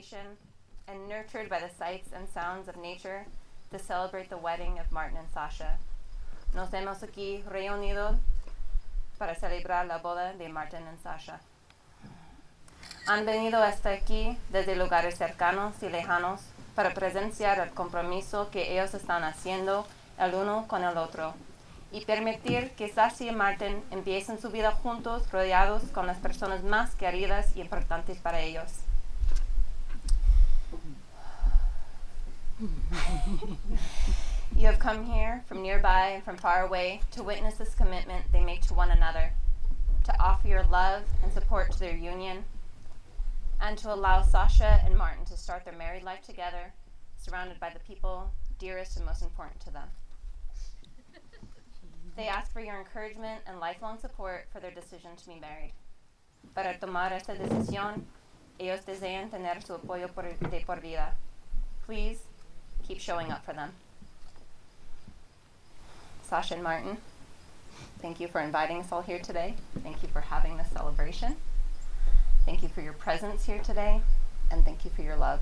celebration and nurtured by the sights and sounds of nature to celebrate the wedding of Martin and Sasha. Nos hemos aquí reunido para celebrar la boda de Martin and Sasha. Han venido hasta aquí desde lugares cercanos y lejanos para presenciar el compromiso que ellos están haciendo el uno con el otro y permitir que Sasha y Martin empiecen su vida juntos, rodeados con las personas más queridas y importantes para ellos. You have come here from nearby and from far away to witness this commitment they make to one another, to offer your love and support to their union, and to allow Sasha and Martin to start their married life together, surrounded by the people dearest and most important to them. They ask for your encouragement and lifelong support for their decision to be married. Para tomar esta decisión, ellos desean tener su apoyo de por vida. Please keep showing up for them. Sasha and Martin, thank you for inviting us all here today. Thank you for having this celebration. Thank you for your presence here today, and thank you for your love.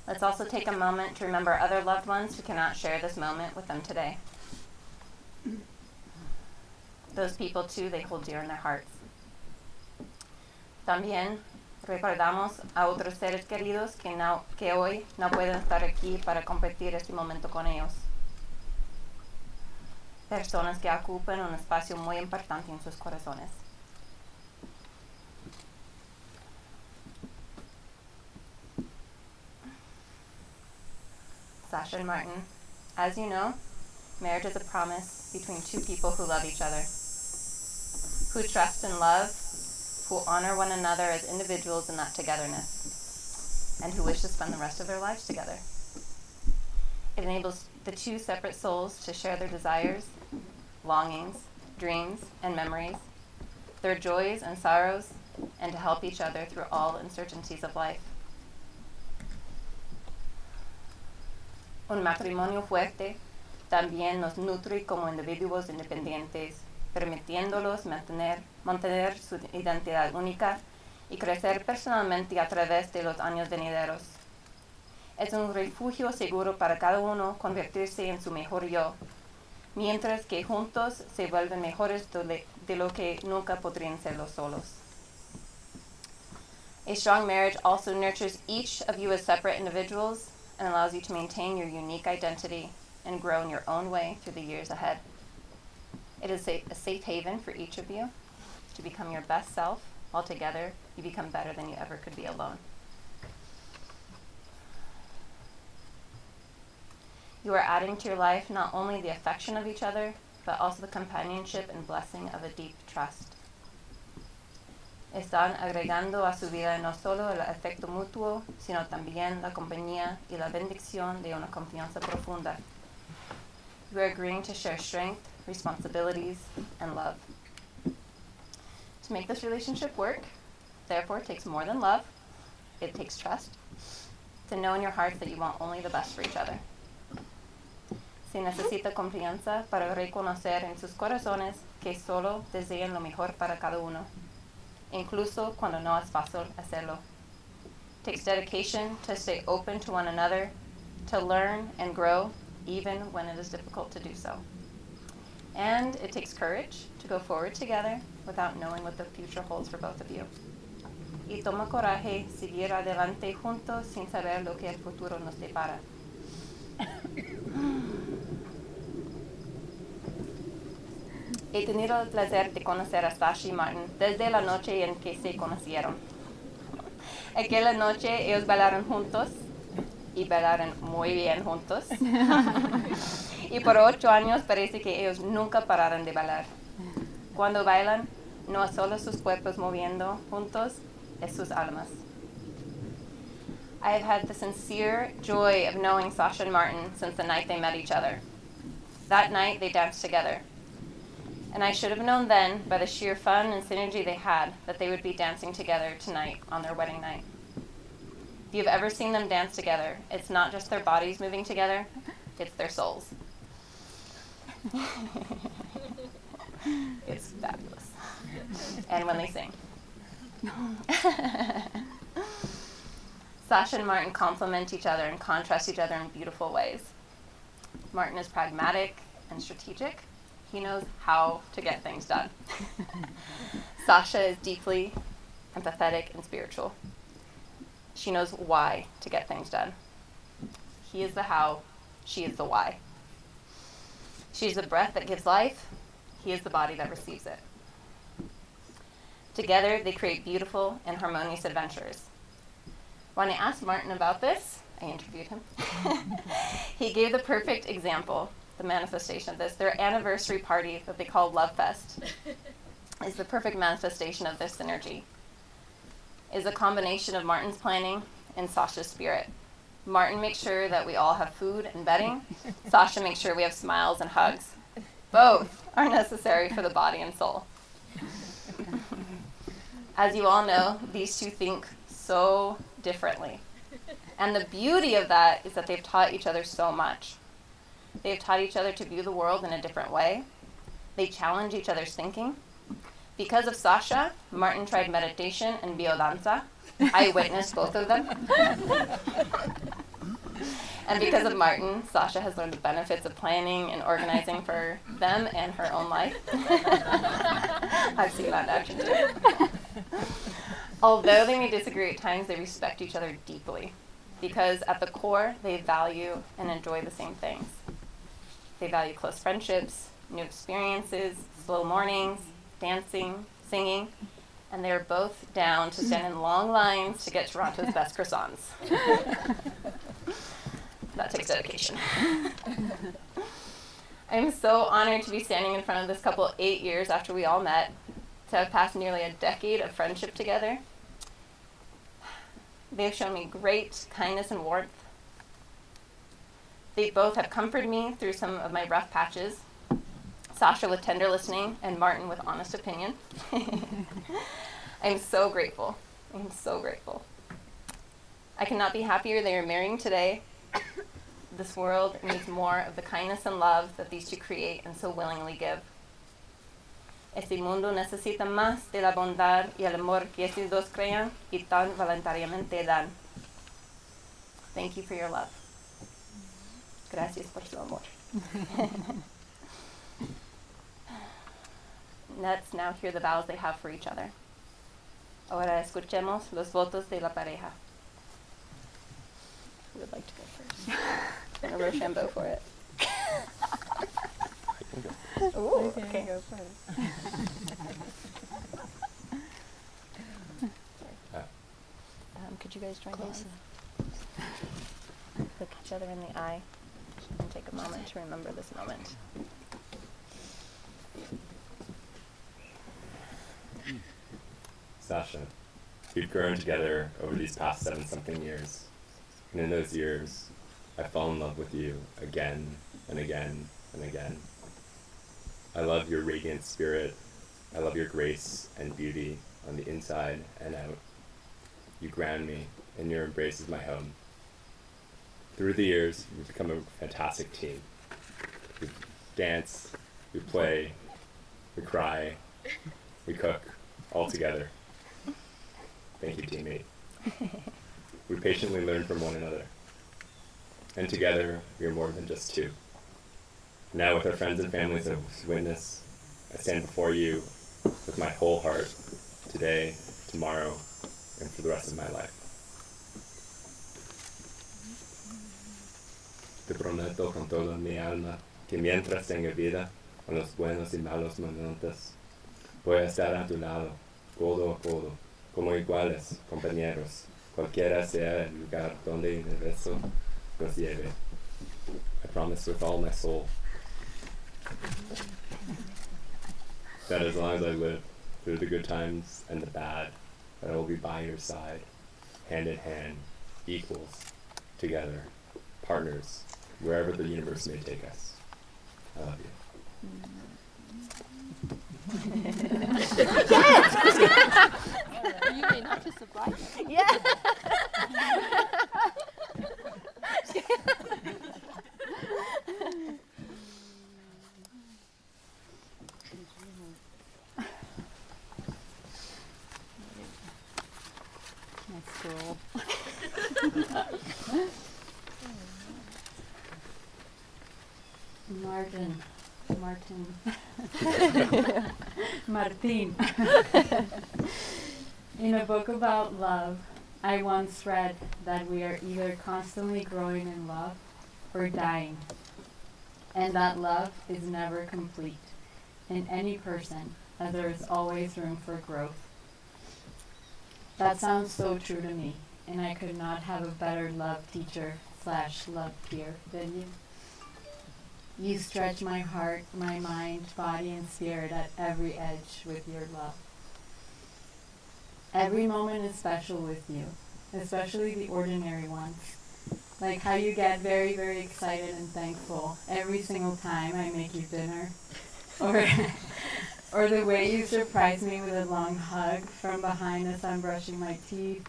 Let's also take a moment to remember other loved ones who cannot share this moment with them today. Those people, too, they hold dear in their hearts. También recordamos a otros seres queridos que hoy no pueden estar aquí para compartir este momento con ellos. Personas que ocupan un espacio muy importante en sus corazones. Sasha and Martin, as you know, marriage is a promise between two people who love each other, who trust and love, who honor one another as individuals in that togetherness, and who wish to spend the rest of their lives together. It enables the two separate souls to share their desires, longings, dreams, and memories, their joys and sorrows, and to help each other through all uncertainties of life. Un matrimonio fuerte también nos nutre como individuos independientes, permitiéndolos mantener su identidad única y crecer personalmente a través de los años venideros. Es un refugio seguro para cada uno convertirse en su mejor yo, mientras que juntos se vuelven mejores de lo que nunca podrían serlo solos. A strong marriage also nurtures each of you as separate individuals and allows you to maintain your unique identity and grow in your own way through the years ahead. It is a safe haven for each of you to become your best self. While together, you become better than you ever could be alone. You are adding to your life not only the affection of each other, but also the companionship and blessing of a deep trust. Están agregando a su vida no solo el afecto mutuo, sino también la compañía y la bendición de una confianza profunda. You are agreeing to share strength, responsibilities, and love. To make this relationship work, therefore, takes more than love. It takes trust. To know in your hearts that you want only the best for each other. Se necesita confianza para reconocer en sus corazones que solo desean lo mejor para cada uno, incluso cuando no es fácil hacerlo. It takes dedication to stay open to one another, to learn and grow, even when it is difficult to do so. And it takes courage to go forward together without knowing what the future holds for both of you. Y toma coraje seguir adelante juntos sin saber lo que el futuro nos depara. He tenido el placer de conocer a Sasha y Martin desde la noche en que se conocieron. Aquella noche ellos bailaron juntos y bailaron muy bien juntos. Y por 8 años parece que ellos nunca pararon de bailar. Cuando bailan, no es solo sus cuerpos moviendo juntos, es sus almas. I have had the sincere joy of knowing Sasha and Martin since the night they met each other. That night, they danced together. And I should have known then, by the sheer fun and synergy they had, that they would be dancing together tonight on their wedding night. If you've ever seen them dance together, it's not just their bodies moving together, it's their souls. It's fabulous. and when they sing. Sasha and Martin complement each other and contrast each other in beautiful ways. Martin is pragmatic and strategic. He knows how to get things done. Sasha is deeply empathetic and spiritual. She knows why to get things done. He is the how, she is the why. She's the breath that gives life. He is the body that receives it. Together, they create beautiful and harmonious adventures. When I asked Martin about this, I interviewed him. He gave the perfect example, the manifestation of this. Their anniversary party that they call Love Fest is the perfect manifestation of this synergy. Is a combination of Martin's planning and Sasha's spirit. Martin makes sure that we all have food and bedding. Sasha makes sure we have smiles and hugs. Both are necessary for the body and soul. As you all know, these two think so differently. And the beauty of that is that they've taught each other so much. They've taught each other to view the world in a different way. They challenge each other's thinking. Because of Sasha, Martin tried meditation and biodanza. I witnessed both of them. And because of Martin, Sasha has learned the benefits of planning and organizing for them and her own life. I've seen that in action too. Although they may disagree at times, they respect each other deeply because at the core, they value and enjoy the same things. They value close friendships, new experiences, slow mornings, dancing, singing, and they're both down to stand in long lines to get Toronto's best croissants. That takes dedication. I'm so honored to be standing in front of this couple 8 years after we all met, to have passed nearly a decade of friendship together. They've shown me great kindness and warmth. They both have comforted me through some of my rough patches. Sasha with tender listening and Martin with honest opinion. I'm so grateful. I'm so grateful. I cannot be happier they are marrying today. This world needs more of the kindness and love that these two create and so willingly give. Este mundo necesita más de la bondad y el amor que estos dos crean y tan voluntariamente dan. Thank you for your love. Gracias por su amor. Let's now hear the vows they have for each other. Ahora escuchemos los votos de la pareja. Who would like to go first? I'm going to Rochambeau for it. Ooh, okay. Go first. Could you guys join hands? Look each other in the eye and take a moment to remember this moment. Sasha, we've grown together over these past 7-something years. And in those years, I fell in love with you again and again and again. I love your radiant spirit. I love your grace and beauty on the inside and out. You ground me, and your embrace is my home. Through the years, we've become a fantastic team. We dance, we play, we cry, we cook, all together. Thank you, teammate. We patiently learn from one another. And together, we are more than just two. Now, with our friends and families as witness, I stand before you with my whole heart, today, tomorrow, and for the rest of my life. Te prometo con toda mi alma que mientras tenga vida, con los buenos y malos momentos, voy a estar a tu lado, codo a codo, como iguales, compañeros, cualquiera sea el lugar donde el universo nos lleve. I promise with all my soul that as long as I live, through the good times and the bad, that I will be by your side, hand in hand, equals, together, partners, wherever the universe may take us. I love you. You mean not to surprise me? Yeah. cruel. Martin. Martin. In a book about love, I once read that we are either constantly growing in love or dying, and that love is never complete in any person, as there is always room for growth. That sounds so true to me, and I could not have a better love teacher / love peer than you. You stretch my heart, my mind, body, and spirit at every edge with your love. Every moment is special with you, especially the ordinary ones. Like how you get very, very excited and thankful every single time I make you dinner. Or the way you surprise me with a long hug from behind as I'm brushing my teeth.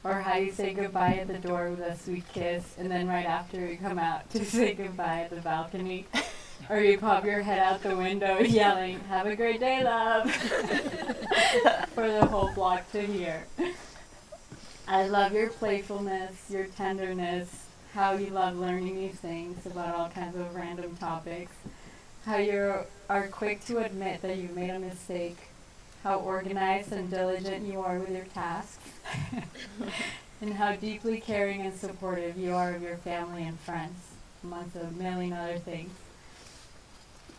Or how you say goodbye at the door with a sweet kiss, and then right after you come out to say goodbye at the balcony. Or you pop your head out the window yelling, "Have a great day, love," for the whole block to hear. I love your playfulness, your tenderness, how you love learning new things about all kinds of random topics, how you are quick to admit that you made a mistake, how organized and diligent you are with your tasks, and how deeply caring and supportive you are of your family and friends, amongst a million other things.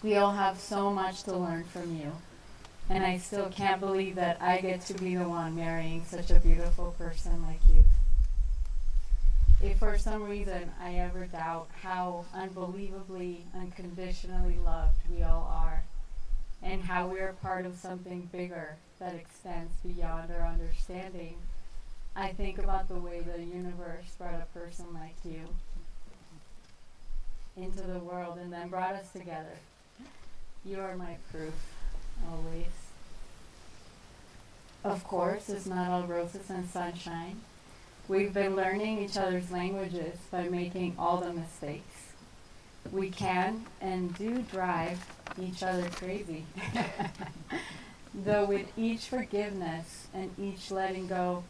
We all have so much to learn from you, and I still can't believe that I get to be the one marrying such a beautiful person like you. If for some reason I ever doubt how unbelievably, unconditionally loved we all are, and how we are part of something bigger that extends beyond our understanding, I think about the way the universe brought a person like you into the world and then brought us together. You are my proof, always. Of course, it's not all roses and sunshine. We've been learning each other's languages by making all the mistakes. We can and do drive each other crazy. Though with each forgiveness and each letting go,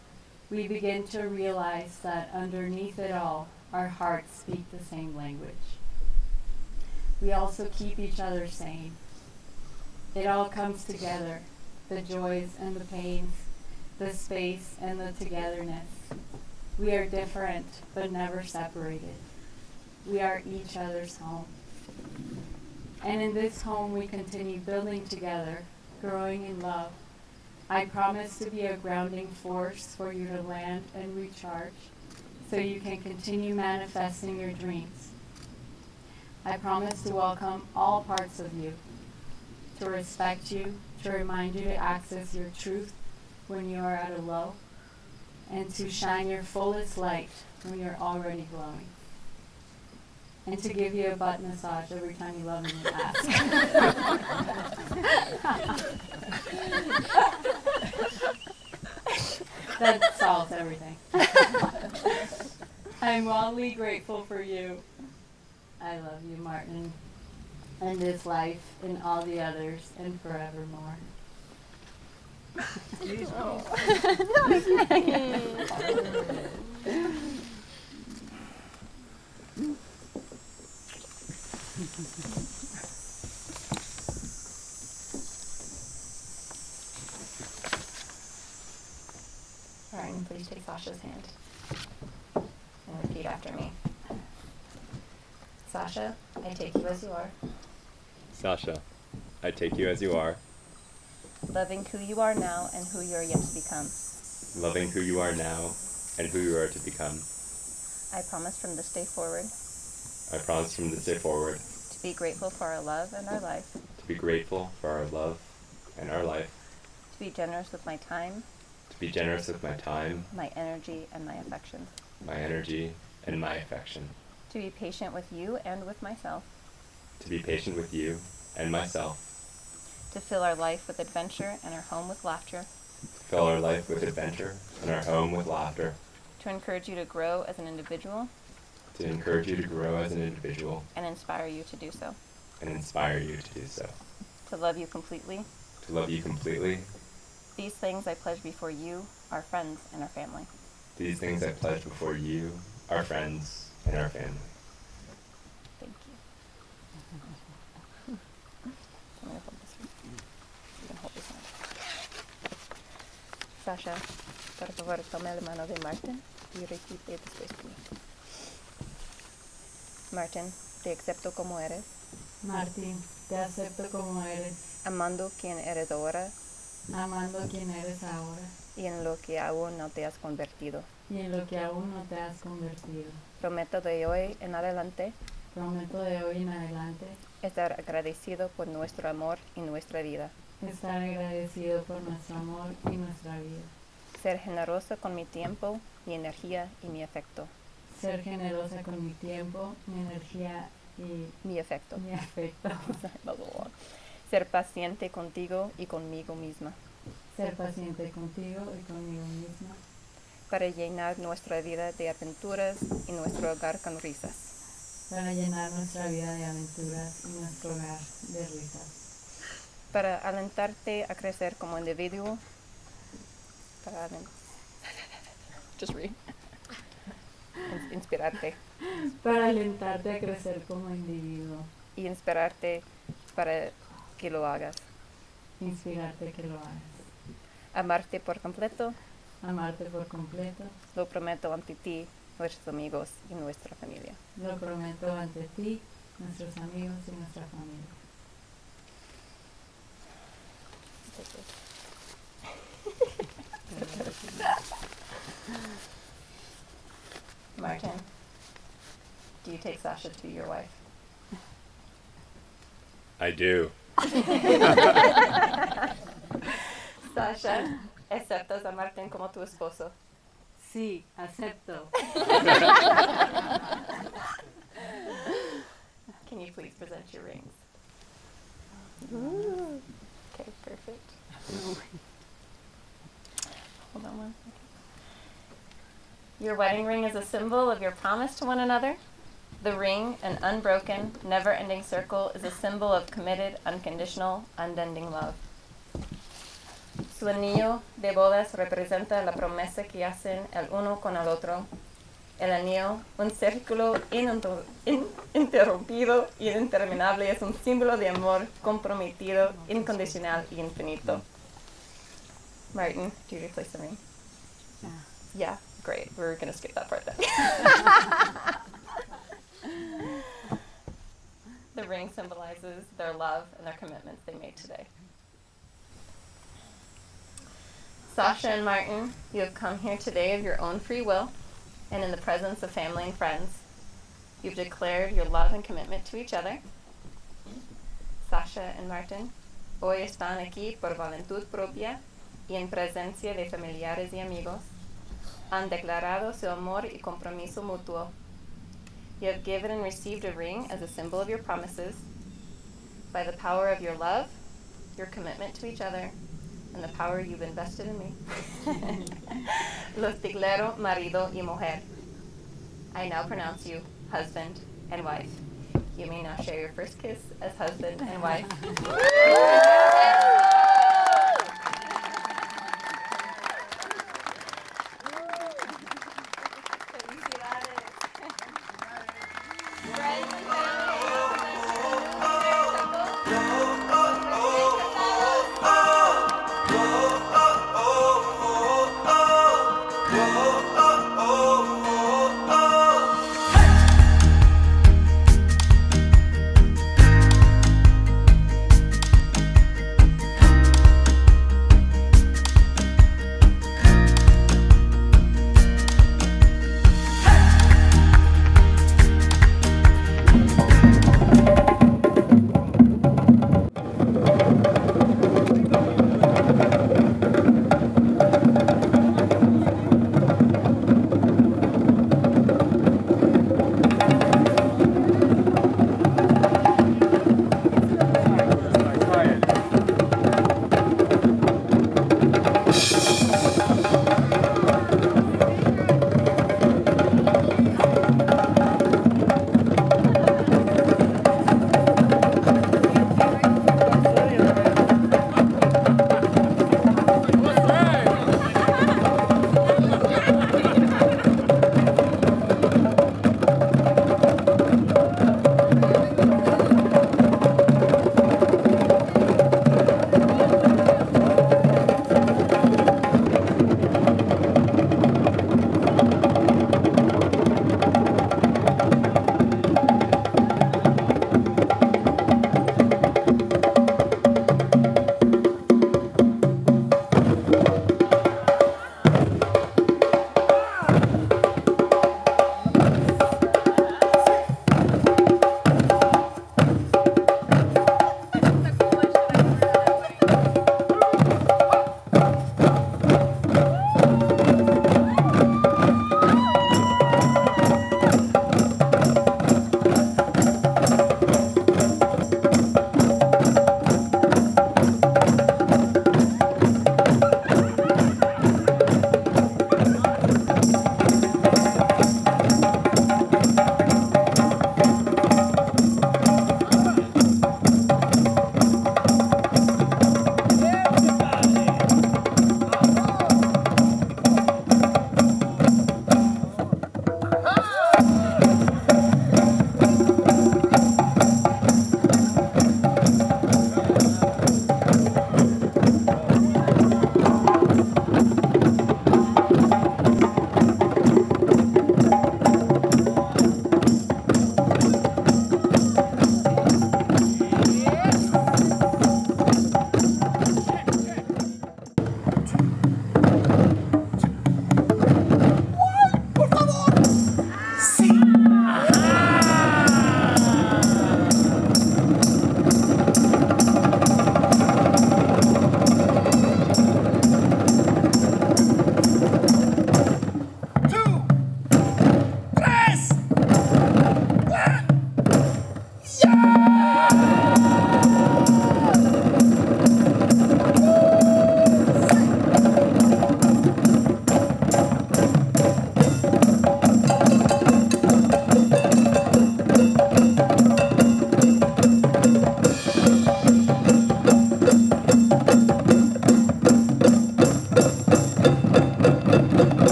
we begin to realize that underneath it all, our hearts speak the same language. We also keep each other sane. It all comes together, the joys and the pains, the space and the togetherness. We are different, but never separated. We are each other's home. And in this home, we continue building together, growing in love. I promise to be a grounding force for you to land and recharge, so you can continue manifesting your dreams. I promise to welcome all parts of you, to respect you, to remind you to access your truth when you are at a low, and to shine your fullest light when you're already glowing. And to give you a butt massage every time you lovingly ask. That solves everything. I'm wildly grateful for you. I love you, Martin, and this life and all the others and forevermore. Ryan, please take Sasha's hand and repeat after me. Sasha, I take you as you are, Sasha, I take you as you are, loving who you are now and who you are yet to become. loving who you are now and who you are to become. I promise from this day forward I promise from this day forward to be grateful for our love and our life, to be grateful for our love and our life, to be generous with my time, to be generous with my time, my energy, and my affection, my energy, and my affection, to be patient with you and with myself, to be patient with you and myself, to fill our life with adventure and our home with laughter, fill our life with adventure and our home with laughter, to encourage you to grow as an individual to encourage you to grow as an individual and inspire you to do so, and inspire you to do so, to love you completely. to love you completely. These things I pledge before you, our friends, and our family. These things I pledge before you, our friends, and our family. Thank you. I'm gonna hold this one. You can hold this one. Sasha, por favor, tome la mano de Martin y repite después de mí. Martin, te acepto como eres, Martín, te acepto como eres, amando quien eres ahora amando quien eres ahora y en lo que aún no te has convertido. y en lo que aún no te has convertido. Prometo de hoy en adelante Prometo de hoy en adelante estar agradecido por nuestro amor y nuestra vida, estar agradecido por nuestro amor y nuestra vida, ser generoso con mi tiempo, mi energía y mi afecto. ser generosa con mi tiempo, mi energía y Mi afecto. mi afecto, Ser paciente contigo y conmigo misma, ser paciente contigo y conmigo misma, para llenar nuestra vida de aventuras y nuestro hogar con risas. para llenar nuestra vida de aventuras y nuestro hogar de risas, Para alentarte a crecer como individuo. Para Just read. Inspirarte para alentarte a crecer como individuo, y inspirarte para que lo hagas. inspirarte que lo hagas, Amarte por completo, amarte por completo, lo prometo ante ti, nuestros amigos y nuestra familia. lo prometo ante ti, nuestros amigos y nuestra familia. Martin, do you take Sasha to be your wife? I do. Sasha, ¿aceptas a Martin como tu esposo? Sí, acepto. Can you please present your rings? Ooh. Okay, perfect. Hold on one second. Your wedding ring is a symbol of your promise to one another. The ring, an unbroken, never-ending circle, is a symbol of committed, unconditional, unending love. Su anillo de bodas representa la promesa que hacen el uno con el otro. El anillo, un círculo ininterrumpido y interminable, es un símbolo de amor comprometido, incondicional y infinito. Martin, do you replace the ring? Yeah, great. We're going to skip that part then. The ring symbolizes their love and their commitments they made today. Sasha and Martin, you have come here today of your own free will and in the presence of family and friends. You've declared your love and commitment to each other. Sasha and Martin, hoy están aquí por voluntad propia y en presencia de familiares y amigos. Han declarado su amor y compromiso mutuo. You have given and received a ring as a symbol of your promises. By the power of your love, your commitment to each other, and the power you've invested in me. Los declaro marido y mujer. I now pronounce you husband and wife. You may now share your first kiss as husband and wife.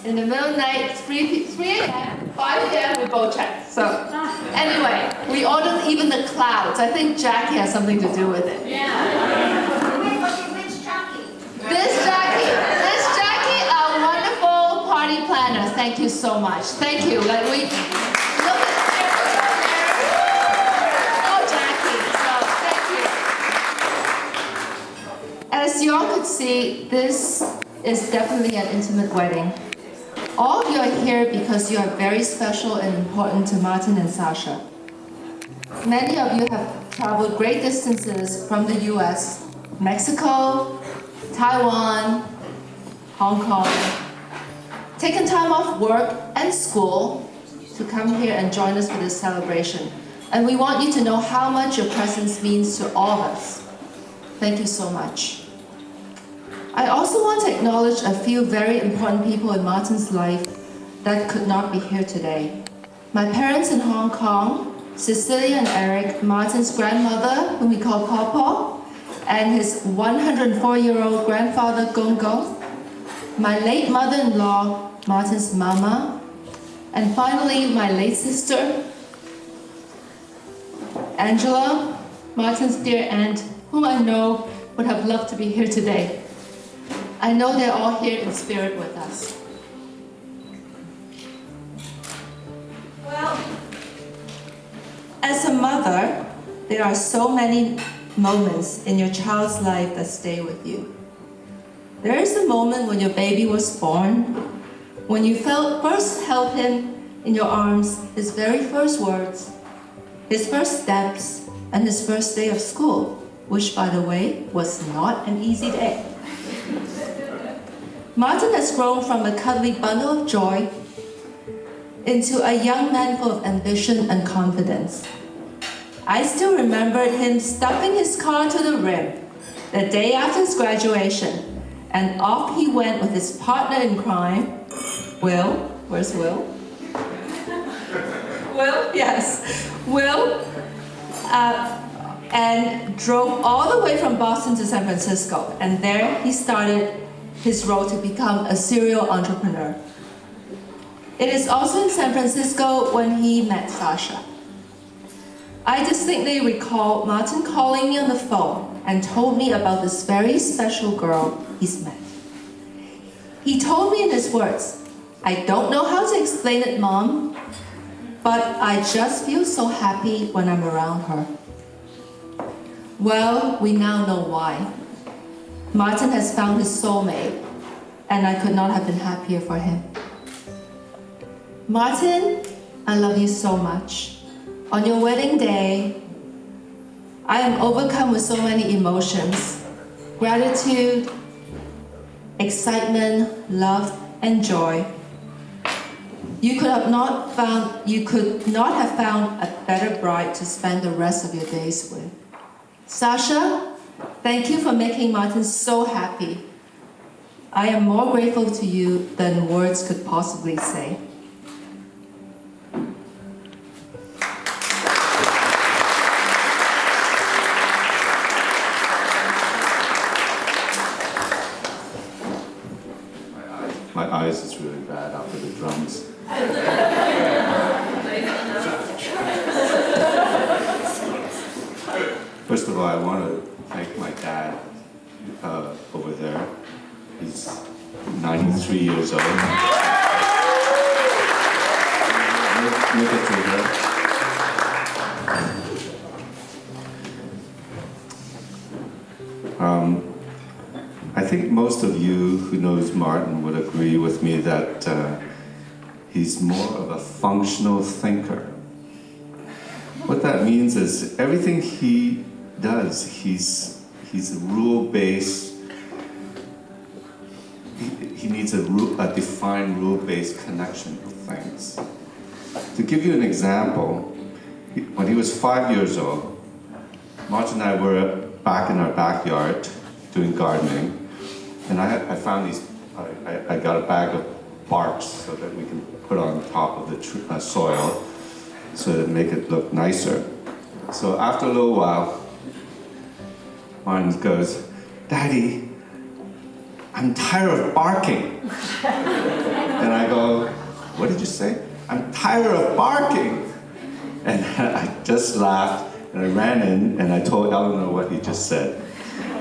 in the middle of the night, 3 a.m., 5 a.m., we both checked. So anyway, we ordered even the clouds. I think Jackie has something to do with it. Wait, which Jackie? This Jackie, our wonderful party planner. Thank you so much. Thank you. Like we look at oh, Jackie. So thank you. As you all could see, this is definitely an intimate wedding. All of you are here because you are very special and important to Martin and Sasha. Many of you have traveled great distances from the US, Mexico, Taiwan, Hong Kong, taken time off work and school to come here and join us for this celebration. And we want you to know how much your presence means to all of us. Thank you so much. I also want to acknowledge a few very important people in Martin's life that could not be here today. My parents in Hong Kong, Cecilia and Eric, Martin's grandmother, whom we call Pawpaw, and his 104-year-old grandfather, Gongo, my late mother-in-law, Martin's mama, and finally, my late sister, Angela, Martin's dear aunt, whom I know would have loved to be here today. I know they're all here in spirit with us. Well, as a mother, there are so many moments in your child's life that stay with you. There is a moment when your baby was born, when you first held him in your arms, his very first words, his first steps, and his first day of school, which, by the way, was not an easy day. Martin has grown from a cuddly bundle of joy into a young man full of ambition and confidence. I still remembered him stuffing his car to the rim the day after his graduation, and off he went with his partner in crime, Will. Where's Will? Will? Yes. Will. And drove all the way from Boston to San Francisco, and there he started his road to become a serial entrepreneur. It is also in San Francisco when he met Sasha. I distinctly recall Martin calling me on the phone and told me about this very special girl he's met. He told me in his words, "I don't know how to explain it, Mom, but I just feel so happy when I'm around her." Well, we now know why. Martin has found his soulmate, and I could not have been happier for him. Martin, I love you so much. On your wedding day, I am overcome with so many emotions: gratitude, excitement, love, and joy. You could not have found a better bride to spend the rest of your days with. Sasha, thank you for making Martin so happy. I am more grateful to you than words could possibly say. My eyes is really bad after the drums. First of all, I want to thank my dad over there. He's 93 years old. Look at you. I think most of you who knows Martin would agree with me that he's more of a functional thinker. What that means is everything he does, he's a rule-based. He needs a defined rule-based connection of things. To give you an example, when he was 5 years old, Martin and I were back in our backyard doing gardening. And I found these, I got a bag of barks so that we can put on top of the soil so that make it look nicer. So after a little while, Martin goes, "Daddy, I'm tired of barking. And I go, what did you say? I'm tired of barking. And I just laughed, and I ran in, and I told Eleanor what he just said.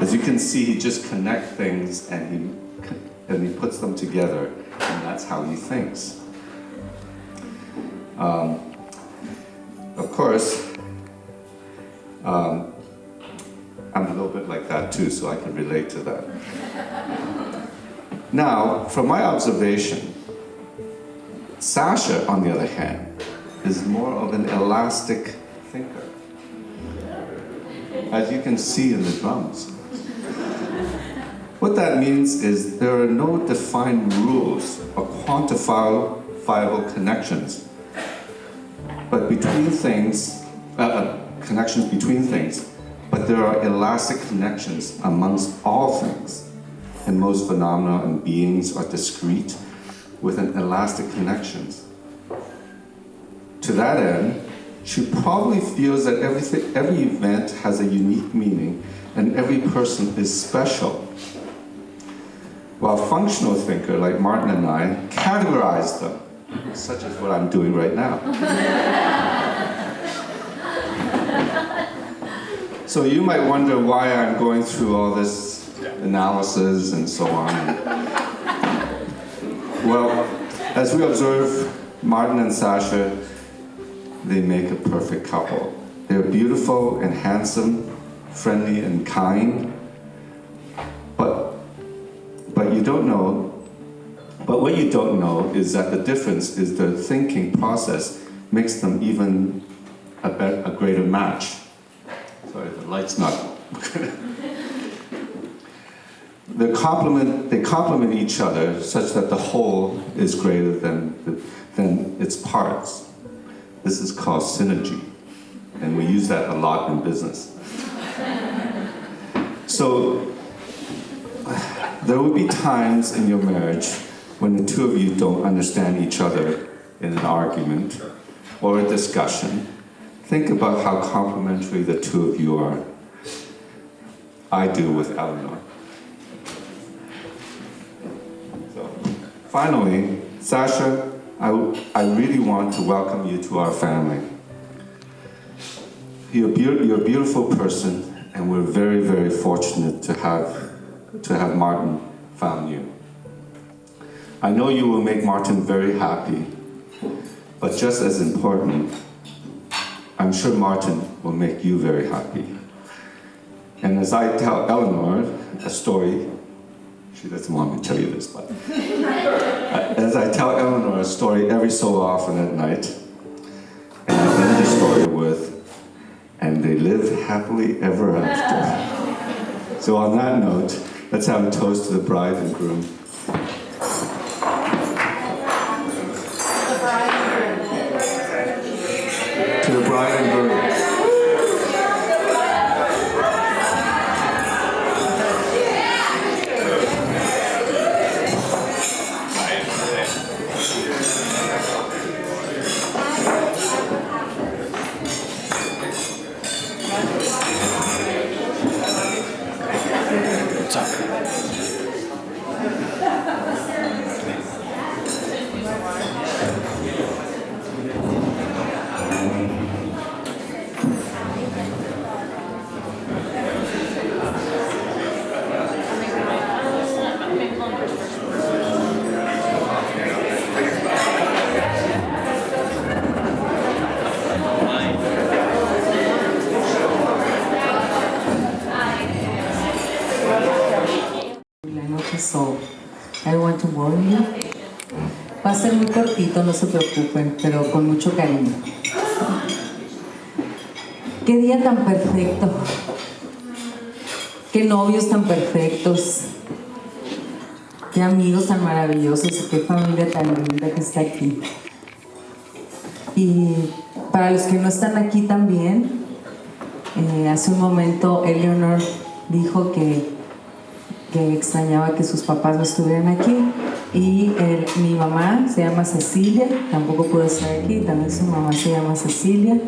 As you can see, he just connects things, and he puts them together, and that's how he thinks. Of course, I'm a little bit like that too, so I can relate to that. Now, from my observation, Sasha, on the other hand, is more of an elastic thinker, as you can see in the drums. What that means is there are no defined rules or quantifiable connections, but between things, connections between things, but there are elastic connections amongst all things. And most phenomena and beings are discrete with an elastic connections. To that end, she probably feels that every event has a unique meaning and every person is special. While a functional thinker like Martin and I categorize them, such as what I'm doing right now. So you might wonder why I'm going through all this analysis and so on. Well, as we observe Martin and Sasha, they make a perfect couple. They're beautiful and handsome, friendly and kind, but you don't know. But what you don't know is that the difference is their thinking process makes them even a greater match. Sorry, the light's not. They complement each other such that the whole is greater than its parts. This is called synergy, and we use that a lot in business. So there will be times in your marriage when the two of you don't understand each other in an argument or a discussion. Think about how complementary the two of you are. I do with Eleanor. So, finally, Sasha, I really want to welcome you to our family. You're a beautiful person, and we're very, very fortunate to have Martin found you. I know you will make Martin very happy, but just as important, I'm sure Martin will make you very happy. And as I tell Eleanor a story, she doesn't want me to tell you this, but as I tell Eleanor a story every so often at night, and I end the story with, and they live happily ever after. So on that note, let's have a toast to the bride and groom. To the bride and groom. So, I want to warn you. Va a ser muy cortito, no se preocupen, pero con mucho cariño. Qué día tan perfecto. Qué novios tan perfectos. Qué amigos tan maravillosos y qué familia tan linda que está aquí. Y para los que no están aquí también, hace un momento Eleanor dijo que extrañaba que sus papás no estuvieran aquí, y mi mamá se llama Cecilia, tampoco pudo estar aquí, también su mamá se llama Cecilia,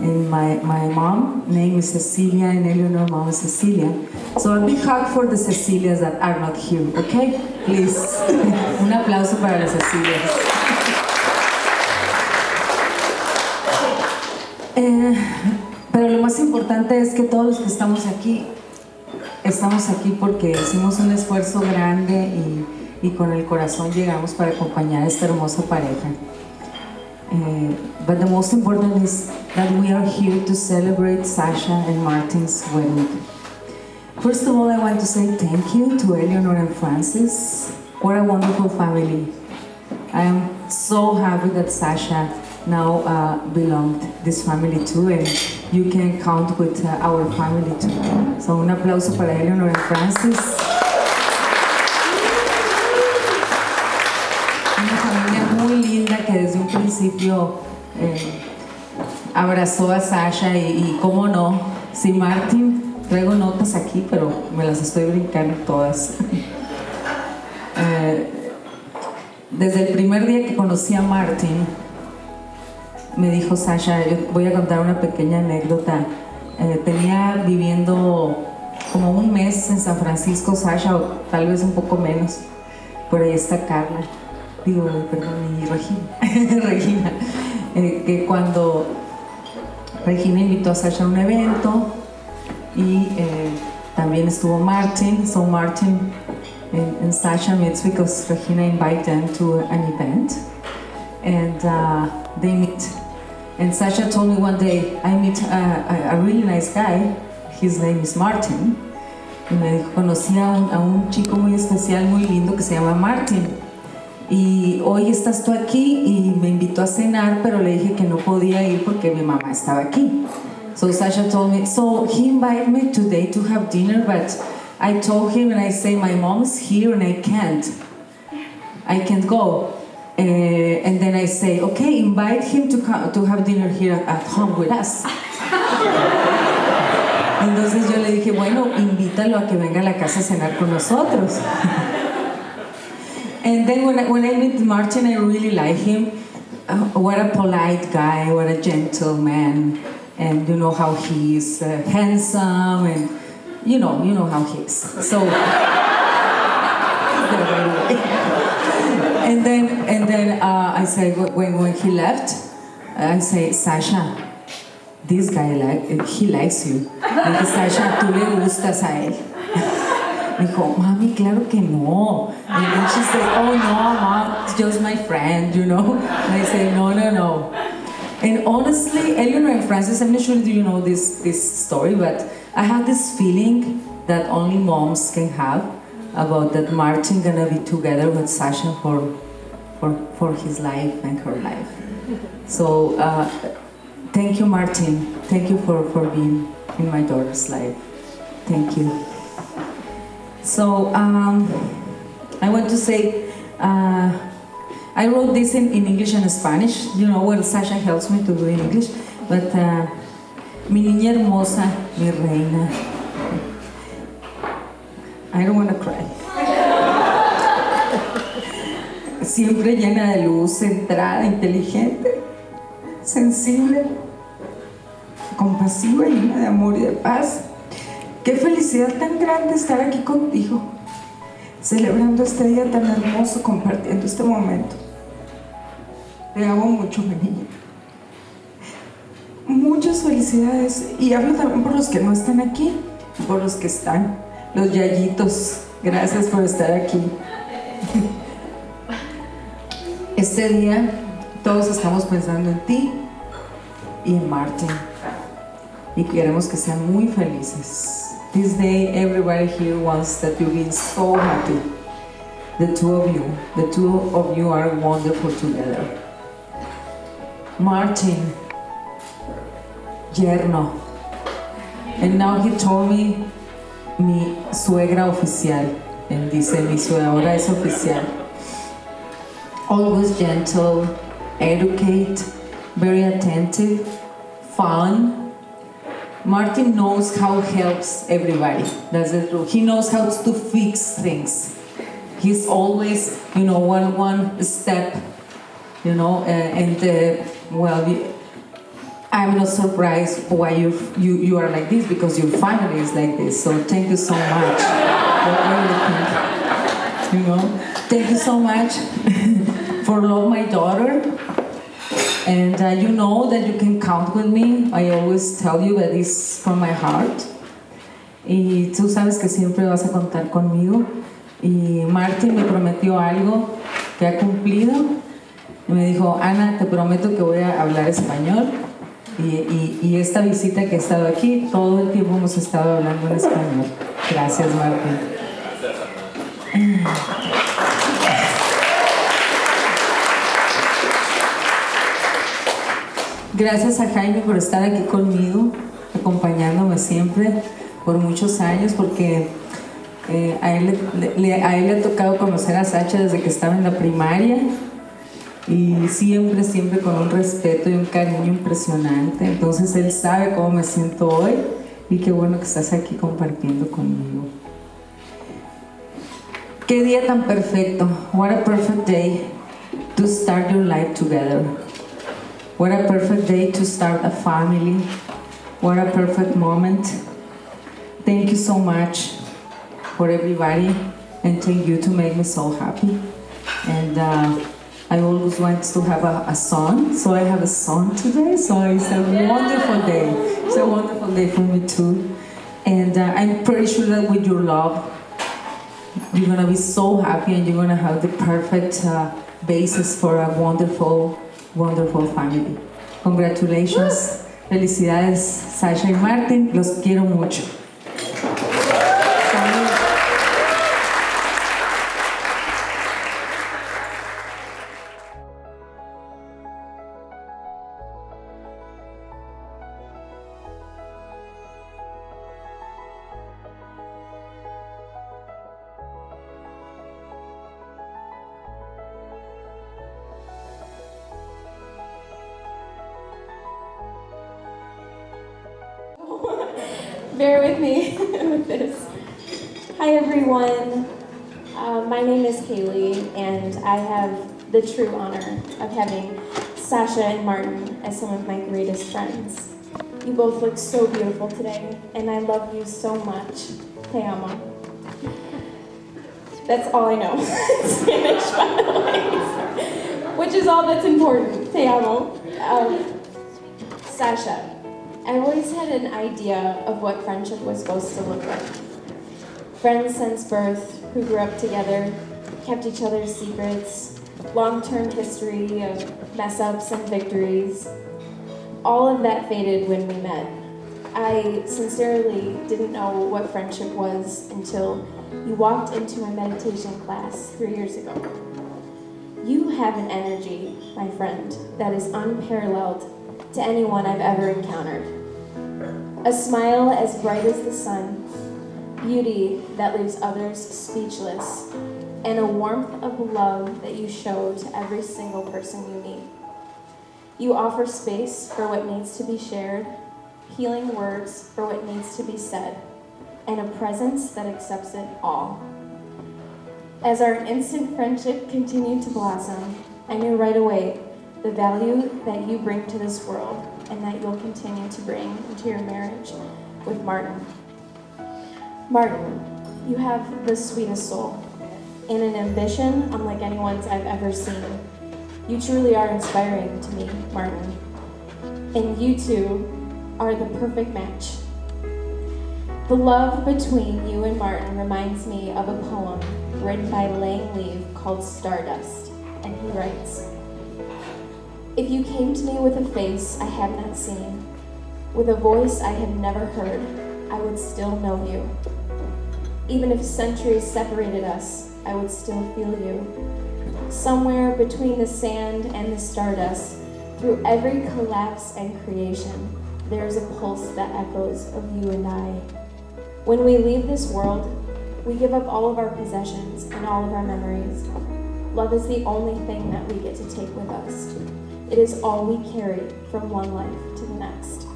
And my mom name is Cecilia, and Eleanor mom is Cecilia. So a big hug for the Cecilias that are not here, okay? Please. Un aplauso para las Cecilias. Pero lo más importante es que todos los que estamos aquí porque hicimos un esfuerzo grande y con el corazón llegamos para acompañar a esta hermosa pareja. But the most important is that we are here to celebrate Sasha and Martin's wedding. First of all, I want to say thank you to Eleanor and Francis. What a wonderful family. I am so happy that Sasha now belonged this family too, and you can count with our family too. So un aplauso para Eleanor and Francis. Una familia muy linda que desde un principio abrazó a Sasha y cómo no, sí, Martin, traigo notas aquí, pero me las estoy brincando todas. Desde el primer día que conocí a Martin, me dijo Sasha, yo voy a contar una pequeña anécdota. Tenía viviendo como un mes en San Francisco Sasha, o tal vez un poco menos. Por ahí está Carla, y Regina. Regina, que cuando Regina invitó a Sasha a un evento y también estuvo Martin, so Martin and Sasha meets because Regina invited them to an event, and they meet. And Sasha told me one day, I meet a really nice guy, his name is Martin. Y me dijo, conocí a un chico muy especial, muy lindo, que se llama Martin. Y hoy estás tú aquí, y me invitó a cenar, pero le dije que no podía ir porque mi mamá estaba aquí. So Sasha told me, so he invited me today to have dinner, but I told him, and I say, my mom is here and I can't go. And then I say, okay, invite him to come to have dinner here at home with us. Entonces yo le dije, bueno, invítalo a que venga a la casa a cenar con nosotros. And then when I meet Martin, I really like him. What a polite guy, what a gentleman, and you know how he is handsome, and you know how he is. So. And then I say, when he left, I say, Sasha, this guy he likes you. Le dije, Sasha, tú le gustas a él. Me dijo, mami, claro que no. And then she said, oh no, mom, it's just my friend, you know. And I say, no. And honestly, Eleanor and Francis, I'm not sure if you know this story, but I have this feeling that only moms can have about that Martin gonna be together with Sasha for his life and her life. So thank you, Martin. Thank you for being in my daughter's life. Thank you. So I want to say, I wrote this in English and Spanish. You know, well, Sasha helps me to do in English, but mi niña hermosa, mi reina. I don't want to cry. Siempre llena de luz, centrada, inteligente, sensible, compasiva, llena de amor y de paz. Qué felicidad tan grande estar aquí contigo, celebrando este día tan hermoso, compartiendo este momento. Te amo mucho, mi niña. Muchas felicidades, y hablo también por los que no están aquí, y por los que están. Los yayitos, gracias por estar aquí. Este día todos estamos pensando en ti y en Martin, y queremos que sean muy felices. This day everybody here wants that you be so happy. The two of you are wonderful together. Martin, yerno, and now he told me, mi suegra oficial, él dice mi suegra, ahora es oficial. Always gentle, educate, very attentive, fun. Martin knows how helps everybody. That's the truth. He knows how to fix things. He's always, one step, well, I'm not surprised why you are like this, because your family is like this. So thank you so much for everything. You know, thank you so much for love my daughter. And you know that you can count with me. I always tell you that it's from my heart. Y tú sabes que siempre vas a contar conmigo. Y Martin me prometió algo que ha cumplido. Y me dijo, Ana, te prometo que voy a hablar español. Y esta visita que he estado aquí, todo el tiempo hemos estado hablando en español. Gracias, Martin. Gracias a Jaime por estar aquí conmigo, acompañándome siempre por muchos años, porque a él le ha tocado conocer a Sacha desde que estaba en la primaria, y siempre con un respeto y un cariño impresionante. Entonces él sabe cómo me siento hoy, y qué bueno que estás aquí compartiendo conmigo. Qué día tan perfecto. What a perfect day to start your life together. What a perfect day to start a family. What a perfect moment. Thank you so much for everybody, and thank you to make me so happy. And I always want to have a son, so I have a son today, so it's a wonderful day. It's a wonderful day for me too. And I'm pretty sure that with your love, you're gonna be so happy, and you're gonna have the perfect basis for a wonderful family. Congratulations. Felicidades, Sasha y Martin. Los quiero mucho. Bear with me with this. Hi everyone, my name is Kaylee, and I have the true honor of having Sasha and Martin as some of my greatest friends. You both look so beautiful today, and I love you so much. Te amo. That's all I know in Spanish, by the way, which is all that's important. Te amo. Sasha. I always had an idea of what friendship was supposed to look like. Friends since birth, who grew up together, kept each other's secrets, long-term history of mess-ups and victories. All of that faded when we met. I sincerely didn't know what friendship was until you walked into my meditation class 3 years ago. You have an energy, my friend, that is unparalleled to anyone I've ever encountered. A smile as bright as the sun, beauty that leaves others speechless, and a warmth of love that you show to every single person you meet. You offer space for what needs to be shared, healing words for what needs to be said, and a presence that accepts it all. As our instant friendship continued to blossom, I knew right away the value that you bring to this world and that you'll continue to bring into your marriage with Martin. Martin, you have the sweetest soul and an ambition unlike anyone's I've ever seen. You truly are inspiring to me, Martin. And you two are the perfect match. The love between you and Martin reminds me of a poem written by Lang Leave called Stardust, and he writes, "If you came to me with a face I have not seen, with a voice I have never heard, I would still know you. Even if centuries separated us, I would still feel you. Somewhere between the sand and the stardust, through every collapse and creation, there's a pulse that echoes of you and I. When we leave this world, we give up all of our possessions and all of our memories. Love is the only thing that we get to take with us. It is all we carry from one life to the next.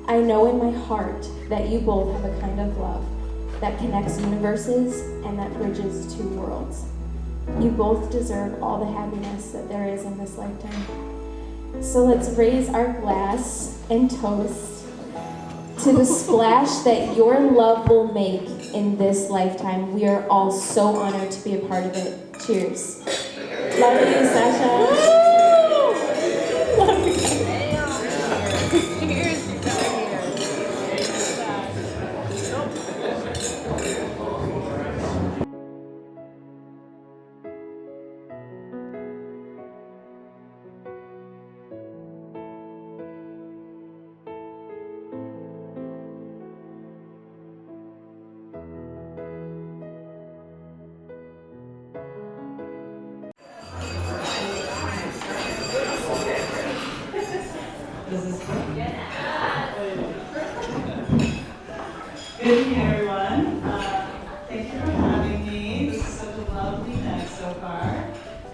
I know in my heart that you both have a kind of love that connects universes and that bridges two worlds. You both deserve all the happiness that there is in this lifetime. So let's raise our glass and toast to the splash that your love will make in this lifetime. We are all so honored to be a part of it. Cheers. Love you, Sasha. Love you. Good evening, everyone. Thank you for having me. This is such a lovely night so far.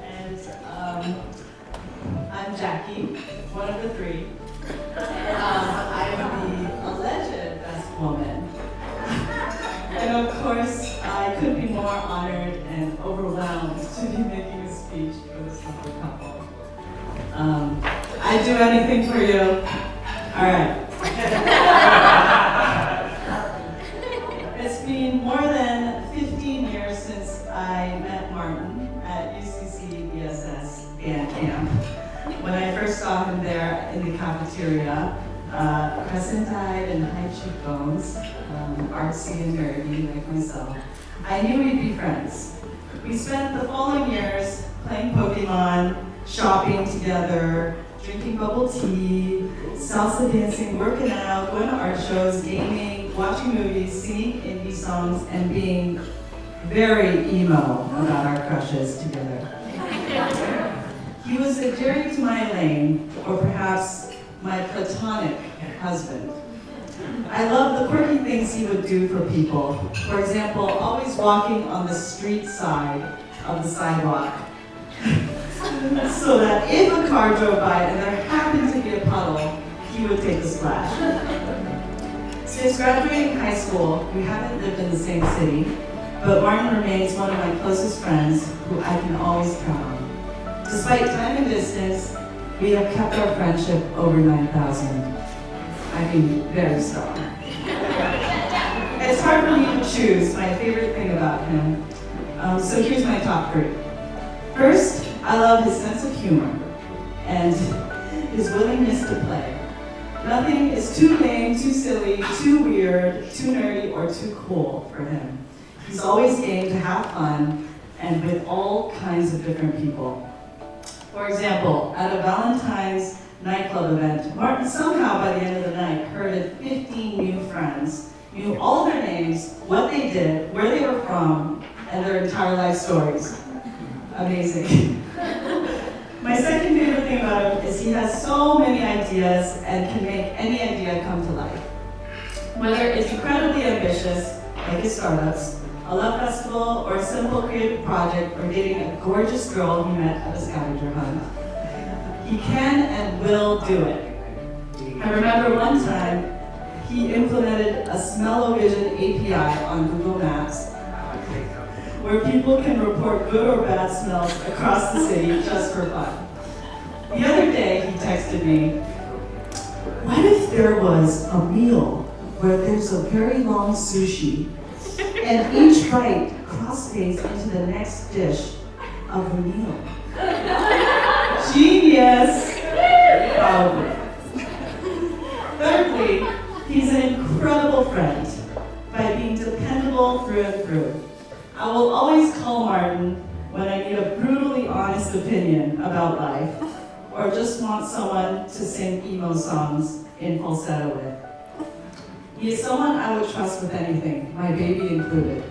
And I'm Jackie, one of the three. I'm the alleged best woman. And of course, I couldn't be more honored and overwhelmed to be making a speech for this lovely couple. I'd do anything for you. All right. It's been more than 15 years since I met Martin at UCC BSS band camp. When I first saw him there in the cafeteria, crescent-eyed and high cheekbones, artsy and nerdy like myself, I knew we'd be friends. We spent the following years playing Pokemon, shopping together, drinking bubble tea, salsa dancing, working out, going to art shows, gaming, watching movies, singing indie songs, and being very emo about our crushes together. He was a Jerry to my Elaine, or perhaps my platonic husband. I love the quirky things he would do for people. For example, always walking on the street side of the sidewalk, so that if a car drove by and there happened to be a puddle, he would take the splash. Since graduating high school, we haven't lived in the same city, but Martin remains one of my closest friends who I can always count on. Despite time and distance, we have kept our friendship over 9,000. I mean, very strong. It's hard for me to choose my favorite thing about him, so here's my top 3. First, I love his sense of humor and his willingness to play. Nothing is too lame, too silly, too weird, too nerdy, or too cool for him. He's always game to have fun and with all kinds of different people. For example, at a Valentine's nightclub event, Martin somehow by the end of the night herded 15 new friends, knew all their names, what they did, where they were from, and their entire life stories. Amazing. My second favorite thing about him is he has so many ideas and can make any idea come to life. Whether it's incredibly ambitious, like his startups, a love festival, or a simple creative project, or dating a gorgeous girl he met at a scavenger hunt, he can and will do it. I remember one time he implemented a Smell-O-Vision API on Google Maps, where people can report good or bad smells across the city just for fun. The other day, he texted me, what if there was a meal where there's a very long sushi, and each bite cross-fades into the next dish of the meal? Genius! Probably. Thirdly, he's an incredible friend by being dependable through and through. I will always call Martin when I need a brutally honest opinion about life, or just want someone to sing emo songs in falsetto with. He is someone I would trust with anything, my baby included.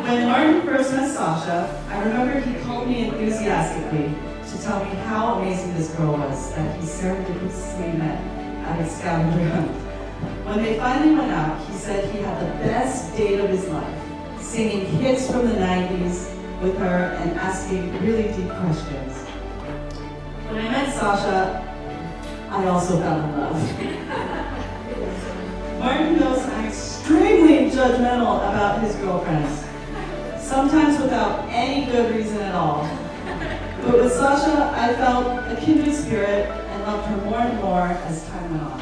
When Martin first met Sasha, I remember he called me enthusiastically to tell me how amazing this girl was that he serendipitously met at a scavenger hunt. When they finally went out, he said he had the best date of his life, singing hits from the 90s with her and asking really deep questions. When I met Sasha, I also fell in love. Martin knows I'm extremely judgmental about his girlfriends, sometimes without any good reason at all. But with Sasha, I felt a kindred spirit and loved her more and more as time went on.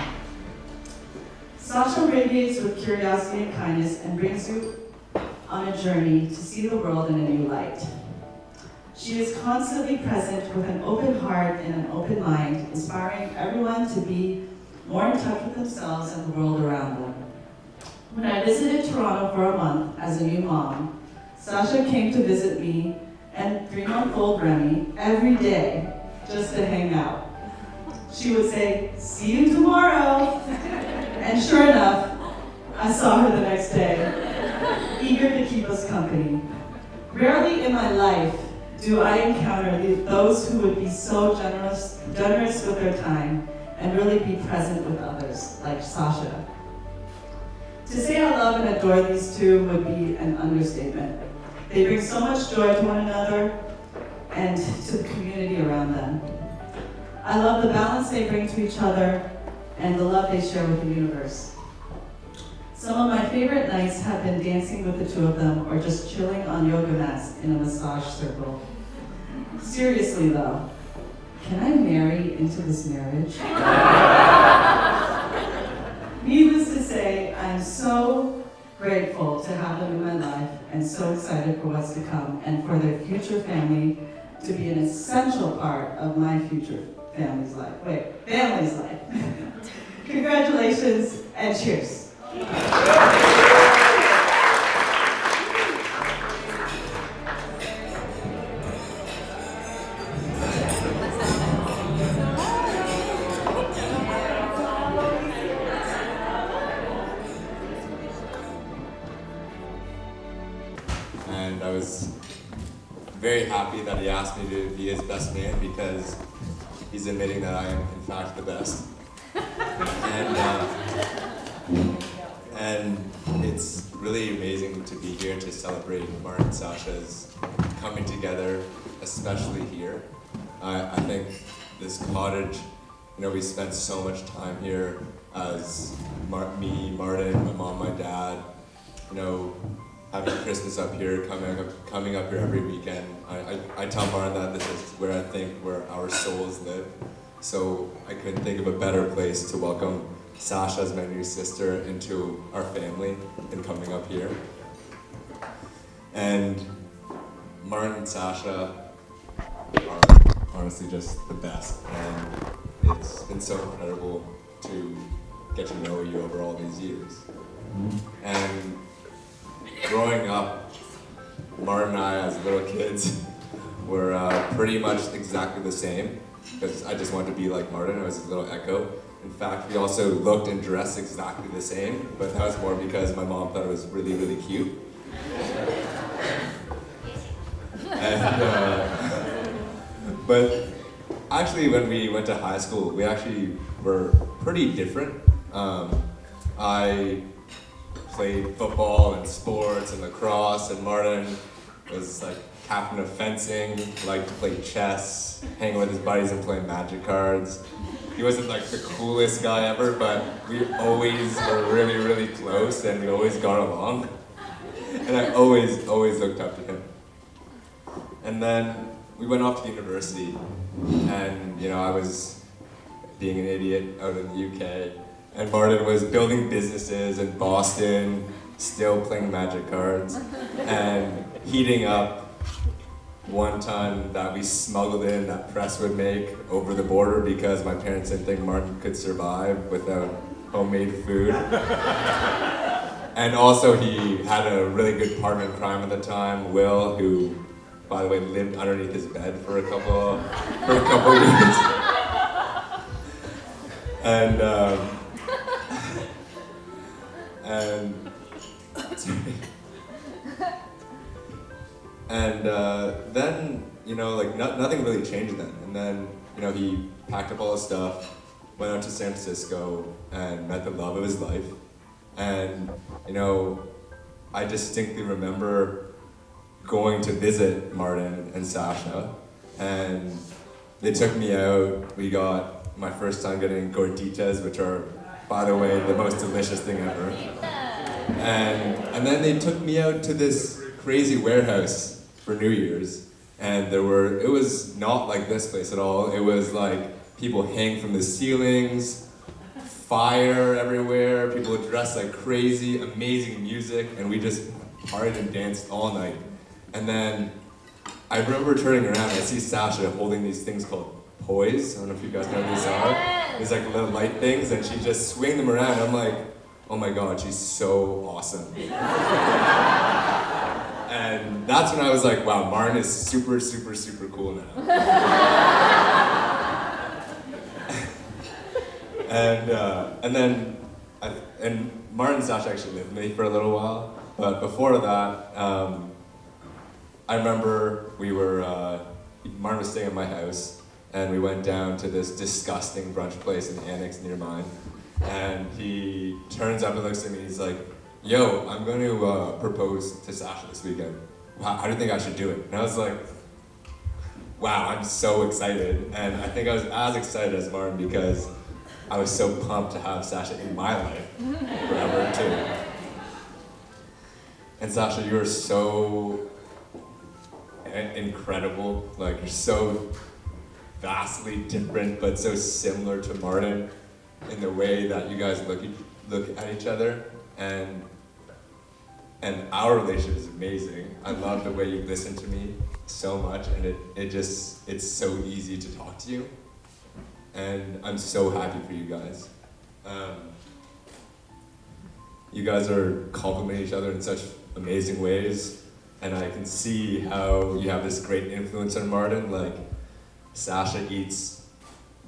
Sasha radiates with curiosity and kindness and brings you on a journey to see the world in a new light. She is constantly present with an open heart and an open mind, inspiring everyone to be more in touch with themselves and the world around them. When I visited Toronto for a month as a new mom, Sasha came to visit me and 3-month-old Remy every day just to hang out. She would say, "See you tomorrow." And sure enough, I saw her the next day, eager to keep us company. Rarely in my life do I encounter those who would be so generous with their time and really be present with others, like Sasha. To say I love and adore these two would be an understatement. They bring so much joy to one another and to the community around them. I love the balance they bring to each other and the love they share with the universe. Some of my favorite nights have been dancing with the two of them or just chilling on yoga mats in a massage circle. Seriously though, can I marry into this marriage? Needless to say, I'm so grateful to have them in my life and so excited for what's to come and for their future family to be an essential part of my future family's life. Congratulations and cheers. And I was very happy that he asked me to be his best man because he's admitting that I am in fact the best. And it's really amazing to be here to celebrate Martin and Sasha's coming together, especially here. I think this cottage, we spent so much time here as me, Martin, my mom, my dad, having Christmas up here, coming up here every weekend. I tell Martin that this is where our souls live. So I couldn't think of a better place to welcome Sasha as my new sister into our family and coming up here. And Martin and Sasha are honestly just the best. And it's been so incredible to get to know you over all these years. And growing up, Martin and I, as little kids, were pretty much exactly the same, because I just wanted to be like Martin. I was his little echo. In fact, we also looked and dressed exactly the same, but that was more because my mom thought it was really, really cute. But actually, when we went to high school, we actually were pretty different. I played football and sports and lacrosse, and Martin was like captain of fencing, liked to play chess, hanging with his buddies and playing magic cards. He wasn't like the coolest guy ever, but we always were really, really close and we always got along. And I always looked up to him. And then we went off to university, and I was being an idiot out in the UK, and Martin was building businesses in Boston, still playing magic cards, and heating up one ton that we smuggled in that press would make over the border because my parents didn't think Martin could survive without homemade food. And also he had a really good partner in crime at the time, Will, who, by the way, lived underneath his bed for a couple years. Then, nothing really changed then. And then, he packed up all his stuff, went out to San Francisco, and met the love of his life. And, I distinctly remember going to visit Martin and Sasha, and they took me out. We got my first time getting gorditas, which are, by the way, the most delicious thing ever. And then they took me out to this crazy warehouse for New Year's, And it was not like this place at all. It was like people hang from the ceilings, fire everywhere, people dressed like crazy, amazing music, and we just partied and danced all night. And then I remember turning around and I see Sasha holding these things called poise. I don't know if you guys know what these are. These like little light things, and she just swing them around. I'm like, oh my god, she's so awesome. And that's when I was like, wow, Martin is super, super, super cool now. And Martin and Sasha actually lived with me for a little while, but before that, I remember Martin was staying at my house, and we went down to this disgusting brunch place in the annex near mine, and he turns up and looks at me, he's like, yo, I'm going to propose to Sasha this weekend. How do you think I should do it? And I was like, wow, I'm so excited. And I think I was as excited as Martin because I was so pumped to have Sasha in my life forever too. And Sasha, you're so incredible. Like, you're so vastly different, but so similar to Martin in the way that you guys look at each other. And our relationship is amazing. I love the way you listen to me so much, and it's so easy to talk to you. And I'm so happy for you guys. You guys are complimenting each other in such amazing ways, and I can see how you have this great influence on Martin. Like, Sasha eats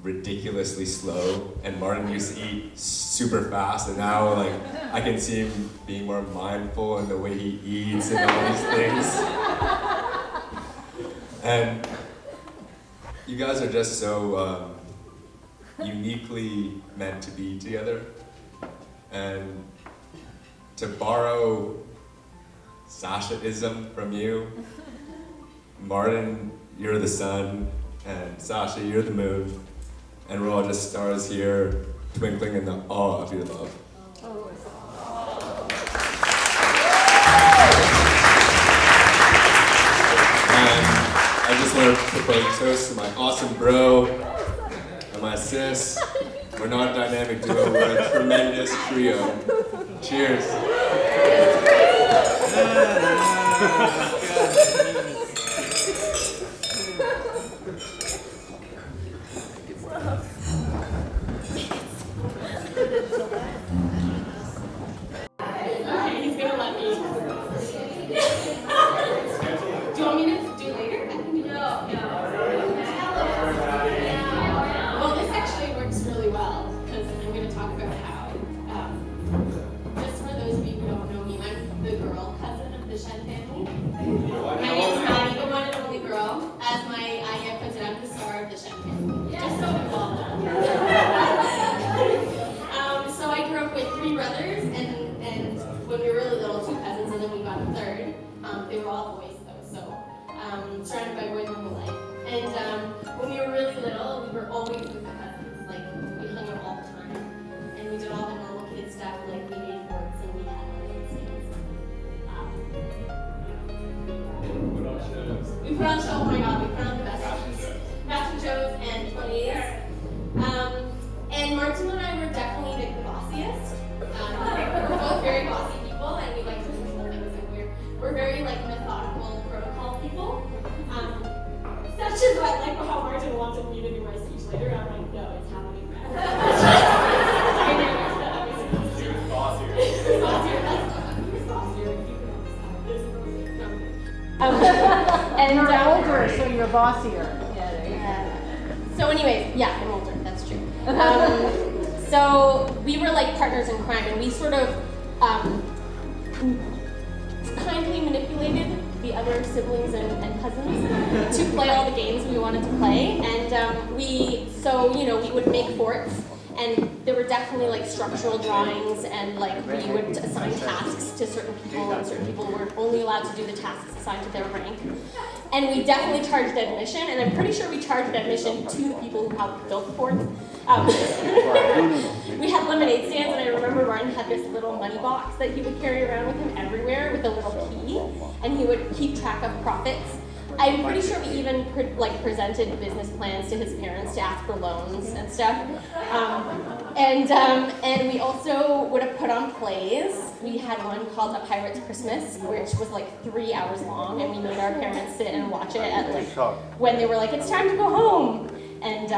ridiculously slow, and Martin used to eat super fast, and now like I can see him being more mindful in the way he eats and all these things. And you guys are just so uniquely meant to be together. And to borrow Sasha-ism from you, Martin, you're the sun, and Sasha, you're the moon. And we're all just stars here, twinkling in the awe of your love. And I just want to propose a toast to my awesome bro and my sis. We're not a dynamic duo, we're a tremendous trio. Cheers. He's gonna let me. Do you want me to do later? I can do Well, this actually works really well because I'm going to talk about how, just for those of you who don't know me, I'm the girl cousin of the Shen family. My name's Maddie, the one and only girl. As my Aya puts it, I'm the star of the Shen family. Just so we all know. So I grew up with 3 brothers, and when we were really little, 2 cousins, and then we got a 3rd. They were all boys though, so surrounded by boys my whole life. And when we were really little, we were always with the cousins. Like, we hung out all the time, and we did all the normal kid stuff, like we made forts and we had lemonade stands. We put on shows. Oh my god, we put on the best fashion shows and plays. And Martin and I were definitely the bossiest. We're both very bossy people, and we like to control things, and we're very like methodical protocol people. Such as like how Martin wanted me to do my speech later. I'm like, no, it's happening now. He was bossier. He was bossier. And you're older, so you're bossier. So anyways, yeah, I'm older, that's true. So we were like partners in crime, and we sort of kindly manipulated the other siblings and cousins to play all the games we wanted to play. And we would make forts, and there were definitely like structural drawings, and like we would assign tasks to certain people, and certain people were only allowed to do the tasks assigned to their rank. And we definitely charged admission, and I'm pretty sure we charged admission to the people who helped build the fort. We had lemonade stands, and I remember Martin had this little money box that he would carry around with him everywhere with a little key, and he would keep track of profits I'm pretty sure we even presented business plans to his parents to ask for loans and stuff. And we also would have put on plays. We had one called A Pirate's Christmas, which was like 3 hours long, and we made our parents sit and watch it at like when they were like, it's time to go home. And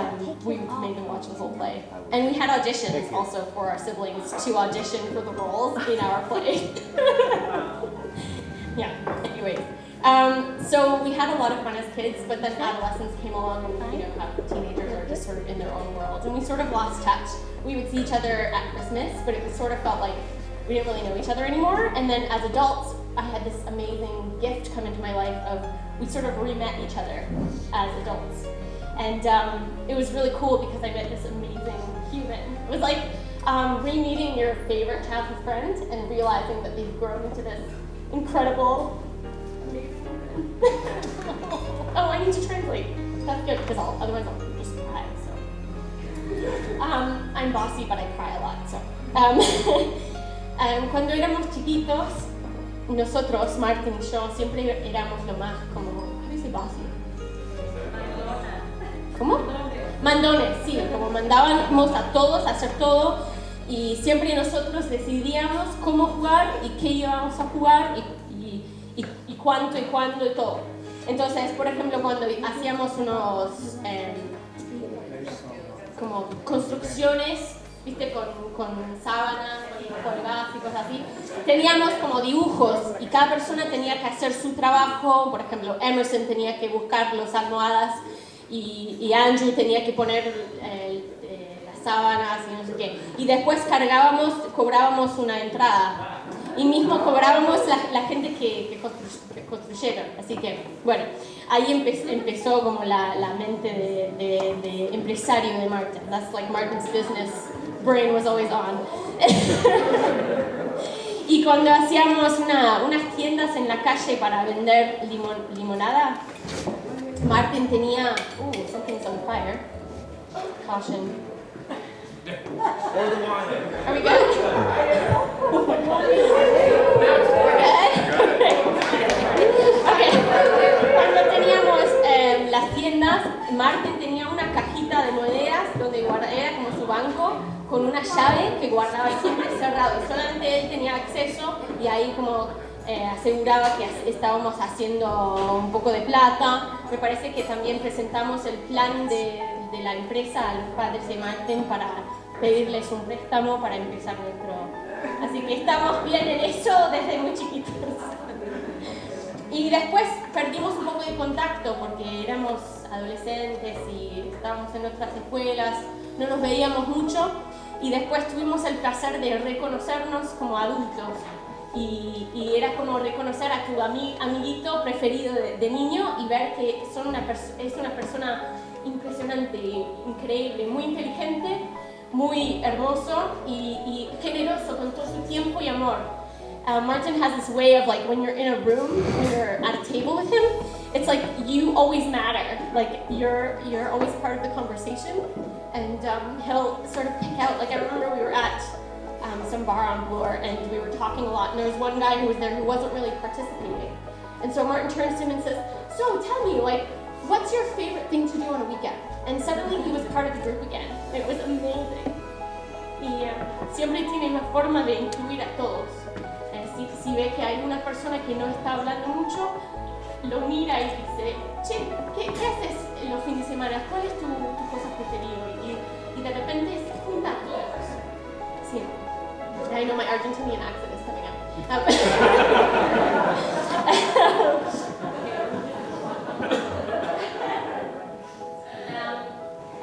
we made them watch the whole play. And we had auditions also for our siblings to audition for the roles in our play. Yeah, anyways. So we had a lot of fun as kids, but then adolescence came along and, you know, how teenagers are just sort of in their own world. And we sort of lost touch. We would see each other at Christmas, but it sort of felt like we didn't really know each other anymore. And then as adults, I had this amazing gift come into my life of we sort of re-met each other as adults. And it was really cool because I met this amazing human. It was like re-meeting your favorite childhood friend and realizing that they've grown into this incredible, amazing human. Oh, I need to translate. That's good because otherwise I'll just cry. So I'm bossy, but I cry a lot. So cuando éramos chiquitos, nosotros, Martin y yo, siempre éramos lo más como, how do you say bossy? ¿Cómo? Mandones, sí, como mandábamos a todos a hacer todo y siempre nosotros decidíamos cómo jugar y qué íbamos a jugar y cuánto y cuándo y todo. Entonces, por ejemplo, cuando hacíamos unos como construcciones, viste, con sábanas, con colgadas y cosas así, teníamos como dibujos y cada persona tenía que hacer su trabajo. Por ejemplo, Emerson tenía que buscar las almohadas y Andrew tenía que poner las sábanas y no sé qué. Y después cobrábamos una entrada y mismo cobrábamos la gente que construyeron. Así que, bueno, ahí empezó como la mente de empresario de Martin. That's like Martin's business brain was always on. Y cuando hacíamos unas tiendas en la calle para vender limonada, Martin tenía, something's on fire. Caution. Are we good? Okay. Cuando teníamos las tiendas, Martin tenía una cajita de monedas donde era como su banco con una llave que guardaba siempre cerrado. Solamente él tenía acceso y ahí como aseguraba que estábamos haciendo un poco de plata. Me parece que también presentamos el plan de la empresa a los padres de Martin para pedirles un préstamo para empezar nuestro... Así que estamos bien en eso desde muy chiquitos. Y después perdimos un poco de contacto porque éramos adolescentes y estábamos en otras escuelas, no nos veíamos mucho y después tuvimos el placer de reconocernos como adultos. Y era como reconocer a tu amiguito preferido de niño y ver que es una persona impresionante, increíble, muy inteligente, muy hermoso y generoso con todo su tiempo y amor. Martin has this way of like when you're in a room, when you're at a table with him, it's like you always matter. Like you're always part of the conversation, and he'll sort of pick out. Like I remember we were at some bar on Bloor and we were talking a lot, and there was one guy who was there who wasn't really participating, and so Martin turns to him and says, "So tell me, like, what's your favorite thing to do on a weekend?" And suddenly he was part of the group again. It was amazing. Y siempre tiene una forma de incluir a todos. Si ve que hay una persona que no está hablando mucho, lo mira y dice, che, ¿qué haces los fines de semana? ¿Cuál es tu cosa preferida? Y de repente se junta a todos. Sí. I know my Argentinian accent is coming out.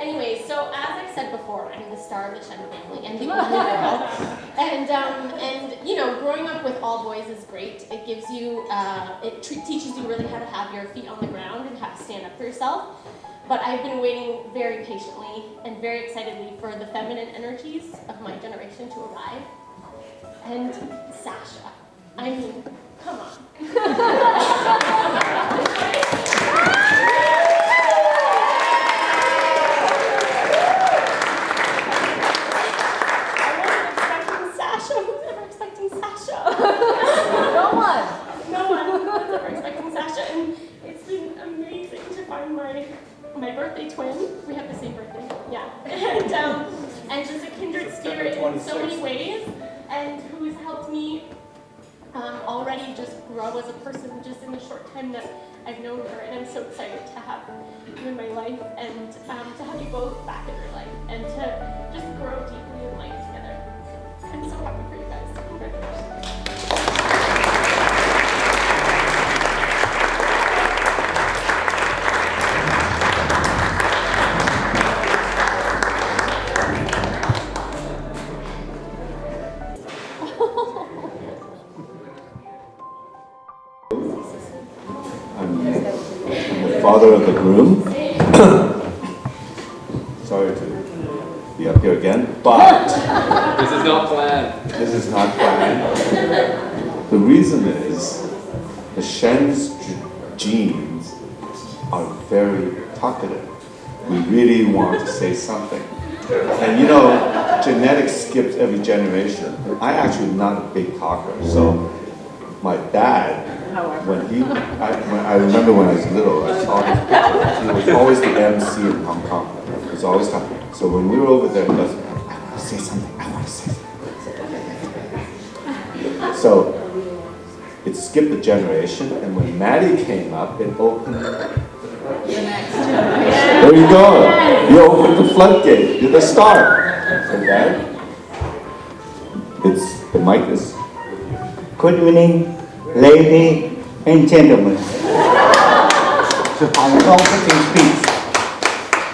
Anyway, so as I said before, I'm the star of the Chen family and the only girl. And you know, growing up with all boys is great. It gives you, teaches you really how to have your feet on the ground and how to stand up for yourself. But I've been waiting very patiently and very excitedly for the feminine energies of my generation to arrive. And Sasha, I mean, come on. No one was ever expecting Sasha, and it's been my birthday twin. We have the same birthday, yeah. And just a kindred spirit in so many ways, and who's helped me already just grow as a person just in the short time that I've known her. And I'm so excited to have you in my life, and to have you both back in your life, and to just grow deeply in life together. I'm so happy for you guys. Congratulations. I'm the father of the groom. Sorry to be up here again, but This is not planned. this is not planned. The reason is the Shen's genes are very talkative. We really want to say something. And you know, genetics skips every generation. I'm actually not a big talker, so my dad, when I remember when I was little, I saw his picture. He was always the MC in Hong Kong. He was always talking. So when we were over there, he goes, I want to say something, I want to say something. So it skipped a generation, and when Maddie came up, it opened there you go. You opened the floodgate. You're the star. Okay? The mic is. Good evening, ladies and gentlemen. I'm not getting speech.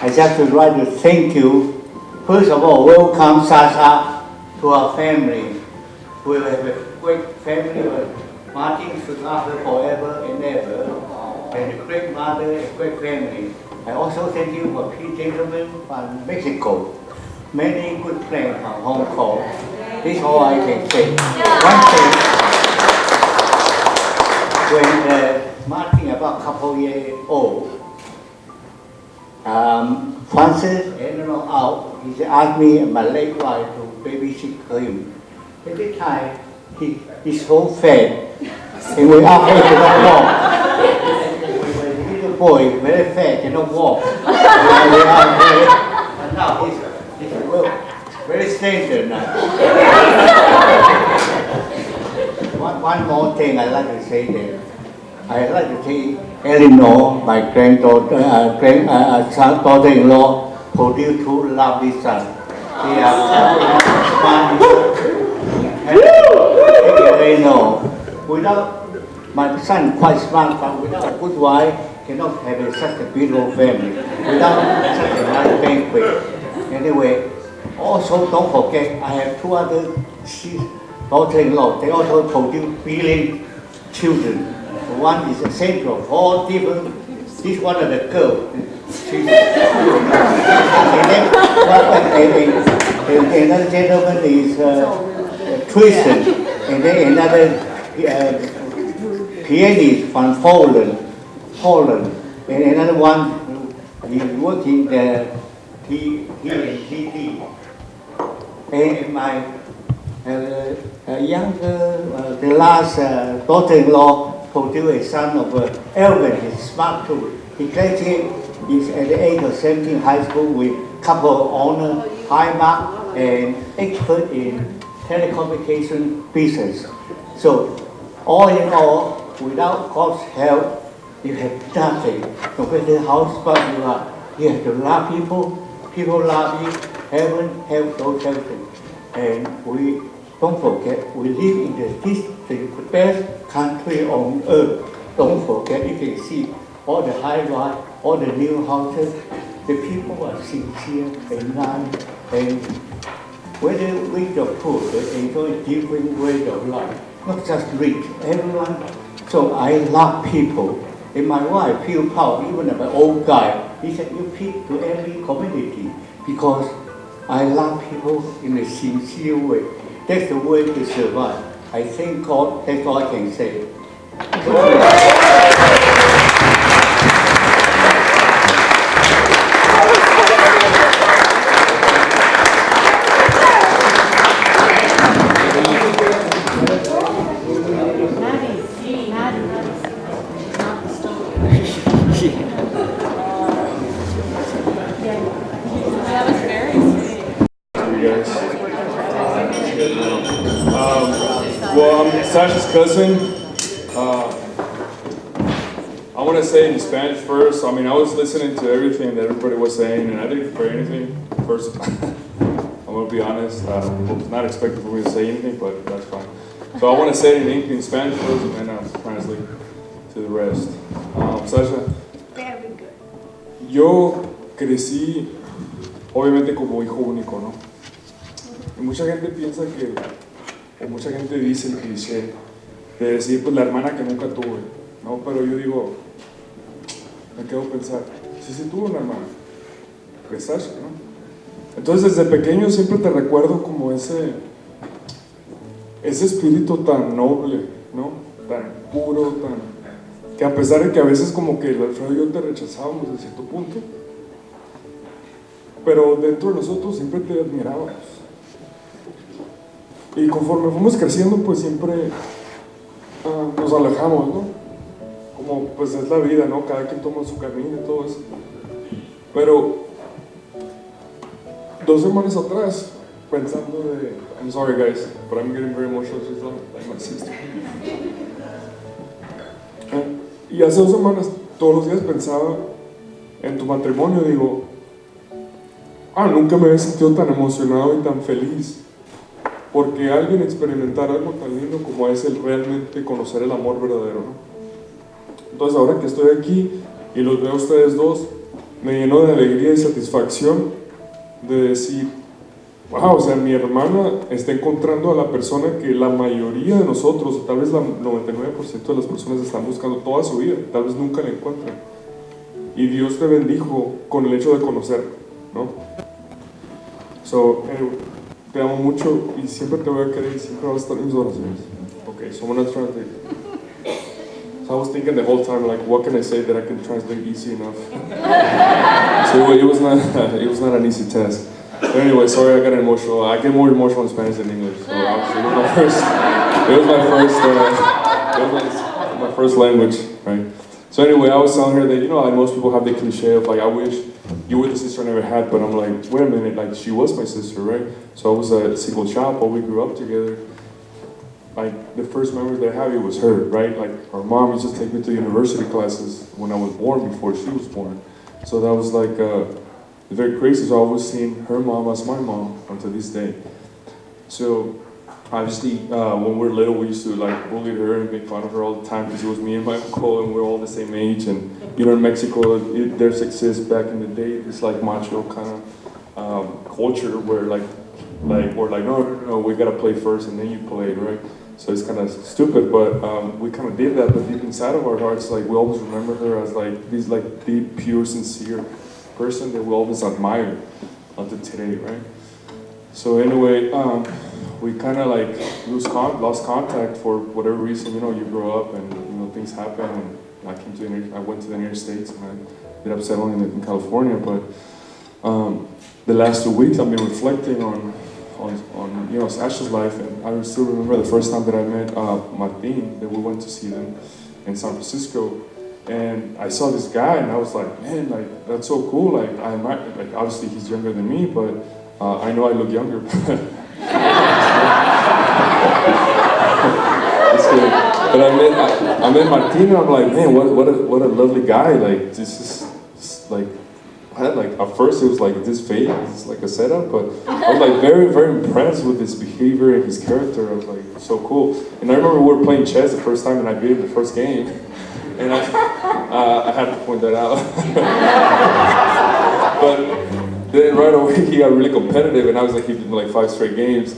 I just would like to thank you. First of all, welcome Sasha to our family. We have a great family. Martin should love her forever and ever. And a great mother, a great family. I also thank you for three gentlemen from Mexico. Many good friends from Hong Kong. This is all I can say. One thing, when Martin about a couple years old, Francis ended up out. He asked me and my late wife to babysit him. Every time he's so fat, and we asked him to not walk. Little boy, very fat, cannot walk. And now he's very slender now. One more thing I'd like to say there. I'd like to say Eleanor, my granddaughter, daughter-in-law, produced two lovely sons. They are smart. Eleanor, without my son quite smart, but without a good wife, cannot have such a beautiful family. Without such a nice banquet. Anyway, also don't forget, I have two other daughter-in-law. They also produce brilliant children. One is a central, all different. This one is the girl. Another gentleman is Tristan, and then another pianist from Poland, and another one is working the TD. And my younger, the last daughter-in-law produced a son of Elvin. He's smart too. He graduated at the age of 17 high school with couple of honor, high mark, and expert in telecommunication business. So, all in all, without God's help, you have nothing. No matter how smart you are, you have to love people. People love you. Heaven help those helping. And we don't forget, we live in the best country on earth. Don't forget, you can see all the high-rise, all the new houses. The people are sincere and nice, and whether rich or poor, they enjoy different ways of life. Not just rich, everyone. So I love people. And my wife feels proud, even as an old guy. He said, you fit to every community because I love people in a sincere way. That's the way to survive. I thank God, that's all I can say. Sasha's cousin. I want to say in Spanish first. I mean, I was listening to everything that everybody was saying, and I didn't prepare anything first. I'm going to be honest. I was not expecting for me to say anything, but that's fine. So I want to say it in Spanish first, and then I'll translate to the rest. Sasha. Very good. Yo crecí, obviamente, como hijo único, ¿no? Y mucha gente piensa que, o mucha gente dice el cliché de decir, pues la hermana que nunca tuve, ¿no? Pero yo digo, me quedo a pensar, sí tuve una hermana, que es Sasha, ¿no? Entonces desde pequeño siempre te recuerdo como ese espíritu tan noble, ¿no? Tan puro, que a pesar de que a veces como que el Alfredo y yo te rechazábamos de cierto punto, pero dentro de nosotros siempre te admirábamos. Y conforme fuimos creciendo, pues siempre nos alejamos, ¿no? Como pues es la vida, ¿no? Cada quien toma su camino y todo eso. Pero 2 semanas atrás, pensando de... I'm sorry guys, but I'm getting very emotional, she's like my sister. Y hace 2 semanas, todos los días pensaba en tu matrimonio, digo, nunca me había sentido tan emocionado y tan feliz. Porque alguien experimentar algo tan lindo como es el realmente conocer el amor verdadero, ¿no? Entonces ahora que estoy aquí y los veo a ustedes dos, me llenó de alegría y satisfacción de decir, wow, o sea, mi hermana está encontrando a la persona que la mayoría de nosotros, tal vez el 99% de las personas están buscando toda su vida, tal vez nunca la encuentran. Y Dios te bendijo con el hecho de conocerlo, ¿no? So, anyway, te amo mucho y siempre te voy a querer y siempre vas a estar en mis oraciones. Okay, so I'm gonna translate. So I was thinking the whole time, like, what can I say that I can translate easy enough? So it was not an easy test. But anyway, sorry I got emotional. I get more emotional in Spanish than English. So obviously it was my first language, right? So anyway, I was telling her that, you know, like most people have the cliche of like, I wish you were the sister I never had, but I'm like, wait a minute, like she was my sister, right? So I was a single child, but we grew up together. Like the first memory that I have, it was her, right? Like our mom used to take me to university classes when I was born before she was born. So that was like very crazy. So I always seen her mom as my mom until this day. So obviously, when we were little, we used to like bully her and make fun of her all the time because it was me and my uncle, and we're all the same age. And you know, in Mexico, there's exists back in the day this like macho kind of culture where like we're like no, we gotta play first and then you play, right? So it's kind of stupid, but we kind of did that. But deep inside of our hearts, like we always remember her as like this like deep, pure, sincere person that we always admire until today, right? So anyway, we kind of like lost contact for whatever reason. You know, you grow up and you know things happen. And I went to the United States and I ended up settling in California. But the last 2 weeks, I've been reflecting on you know Sasha's life, and I still remember the first time that I met Martin, that we went to see them in San Francisco. And I saw this guy, and I was like, man, like that's so cool. Like like obviously he's younger than me, but I know I look younger. But I met Martin, and I'm like, man, what a lovely guy. Like this is like I had like at first it was like this fake, it's like a setup, but I was like very, very impressed with his behavior and his character. I was like, so cool. And I remember we were playing chess the first time, and I beat him the first game. And I had to point that out. But then right away he got really competitive, and I was like, he did like 5 straight games.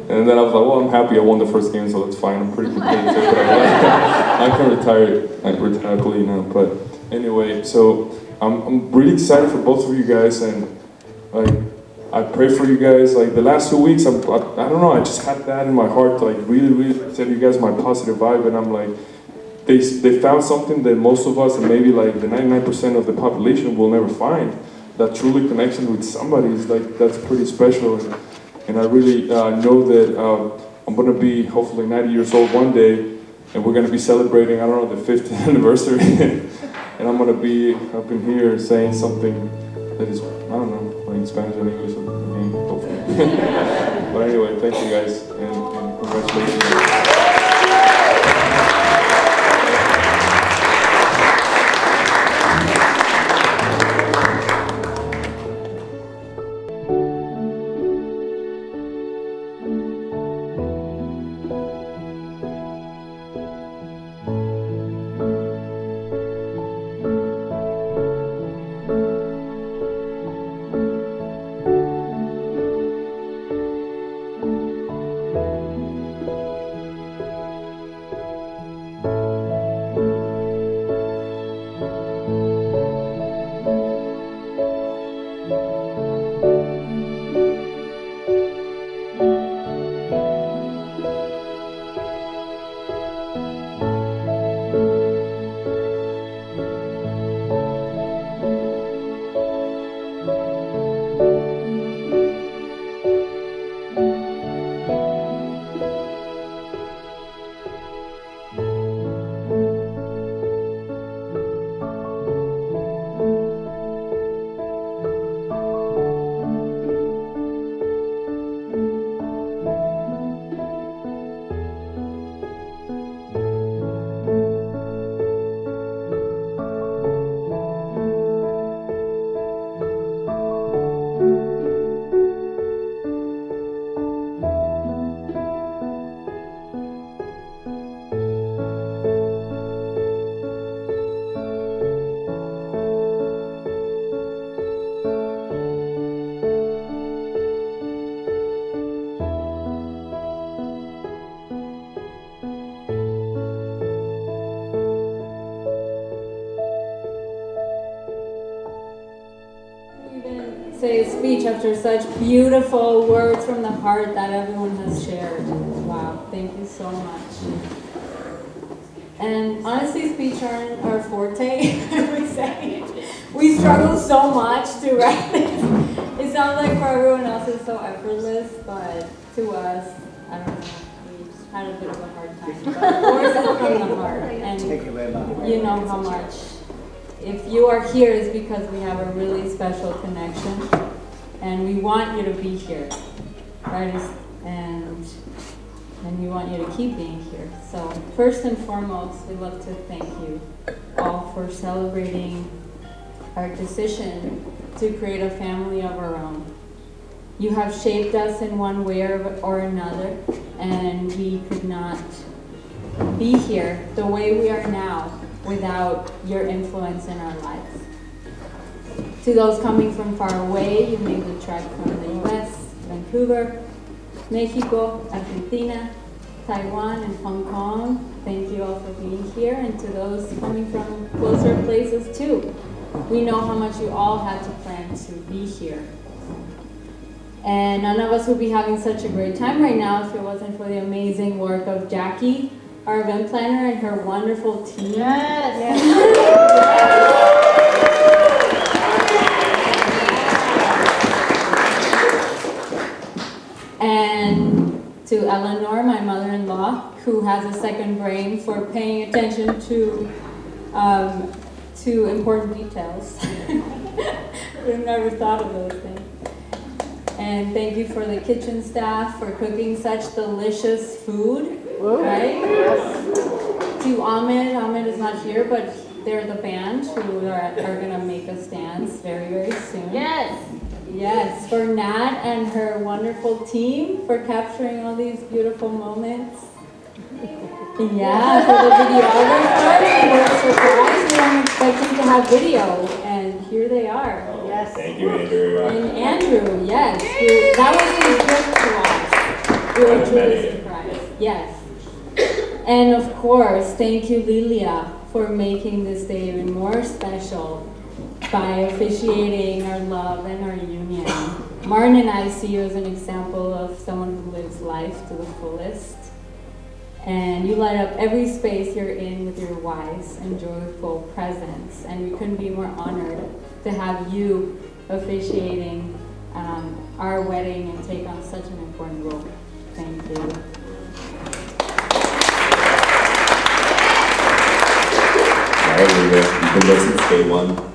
And then I was like, well, I'm happy I won the first game, so that's fine. I'm pretty competitive. I can retire happily now. But anyway, so I'm really excited for both of you guys, and like I pray for you guys. Like the last 2 weeks, I don't know, I just had that in my heart to like really tell you guys my positive vibe, and I'm like, they found something that most of us, and maybe like the 99% of the population will never find. That truly connection with somebody is like, that's pretty special. And I really know that I'm gonna be hopefully 90 years old one day, and we're gonna be celebrating, I don't know, the 50th anniversary. And I'm gonna be up in here saying something that is, I don't know, like in Spanish or English, hopefully. But anyway, thank you guys, and congratulations. say a speech after such beautiful words from the heart that everyone has shared. Wow, thank you so much. And honestly, speech aren't our forte, I would say. We struggle so much to write it. It sounds like for everyone else it's so effortless, but to us, I don't know, we had a bit of a hard time. But of course, it's from the heart. And you know how much. If you are here, it's because we have a really special connection, and we want you to be here, right? And we want you to keep being here. So first and foremost, we'd love to thank you all for celebrating our decision to create a family of our own. You have shaped us in one way or another, and we could not be here the way we are now without your influence in our lives. To those coming from far away, you made the trek from the US, Vancouver, Mexico, Argentina, Taiwan, and Hong Kong. Thank you all for being here, and to those coming from closer places too. We know how much you all had to plan to be here. And none of us would be having such a great time right now if it wasn't for the amazing work of Jackie, our event planner, and her wonderful team. Yes. And to Eleanor, my mother-in-law, who has a second brain for paying attention to important details. We've never thought of those things. And thank you for the kitchen staff for cooking such delicious food, right? To Ahmed is not here, but they're the band who are going to make us dance very, very soon. Yes. Yes, for Nat and her wonderful team for capturing all these beautiful moments. Yeah, for the videographers, we're surprised. We weren't expecting to have video, and here they are. Yes. Thank you, Andrew. And Andrew, yes, that was his gift to us. We were truly surprised. Yes. And of course, thank you, Lilia, for making this day even more special by officiating our love and our union. Martin and I see you as an example of someone who lives life to the fullest. And you light up every space you're in with your wise and joyful presence. And we couldn't be more honored to have you officiating our wedding and take on such an important role. Thank you. All right, Rita, you've been there since day one.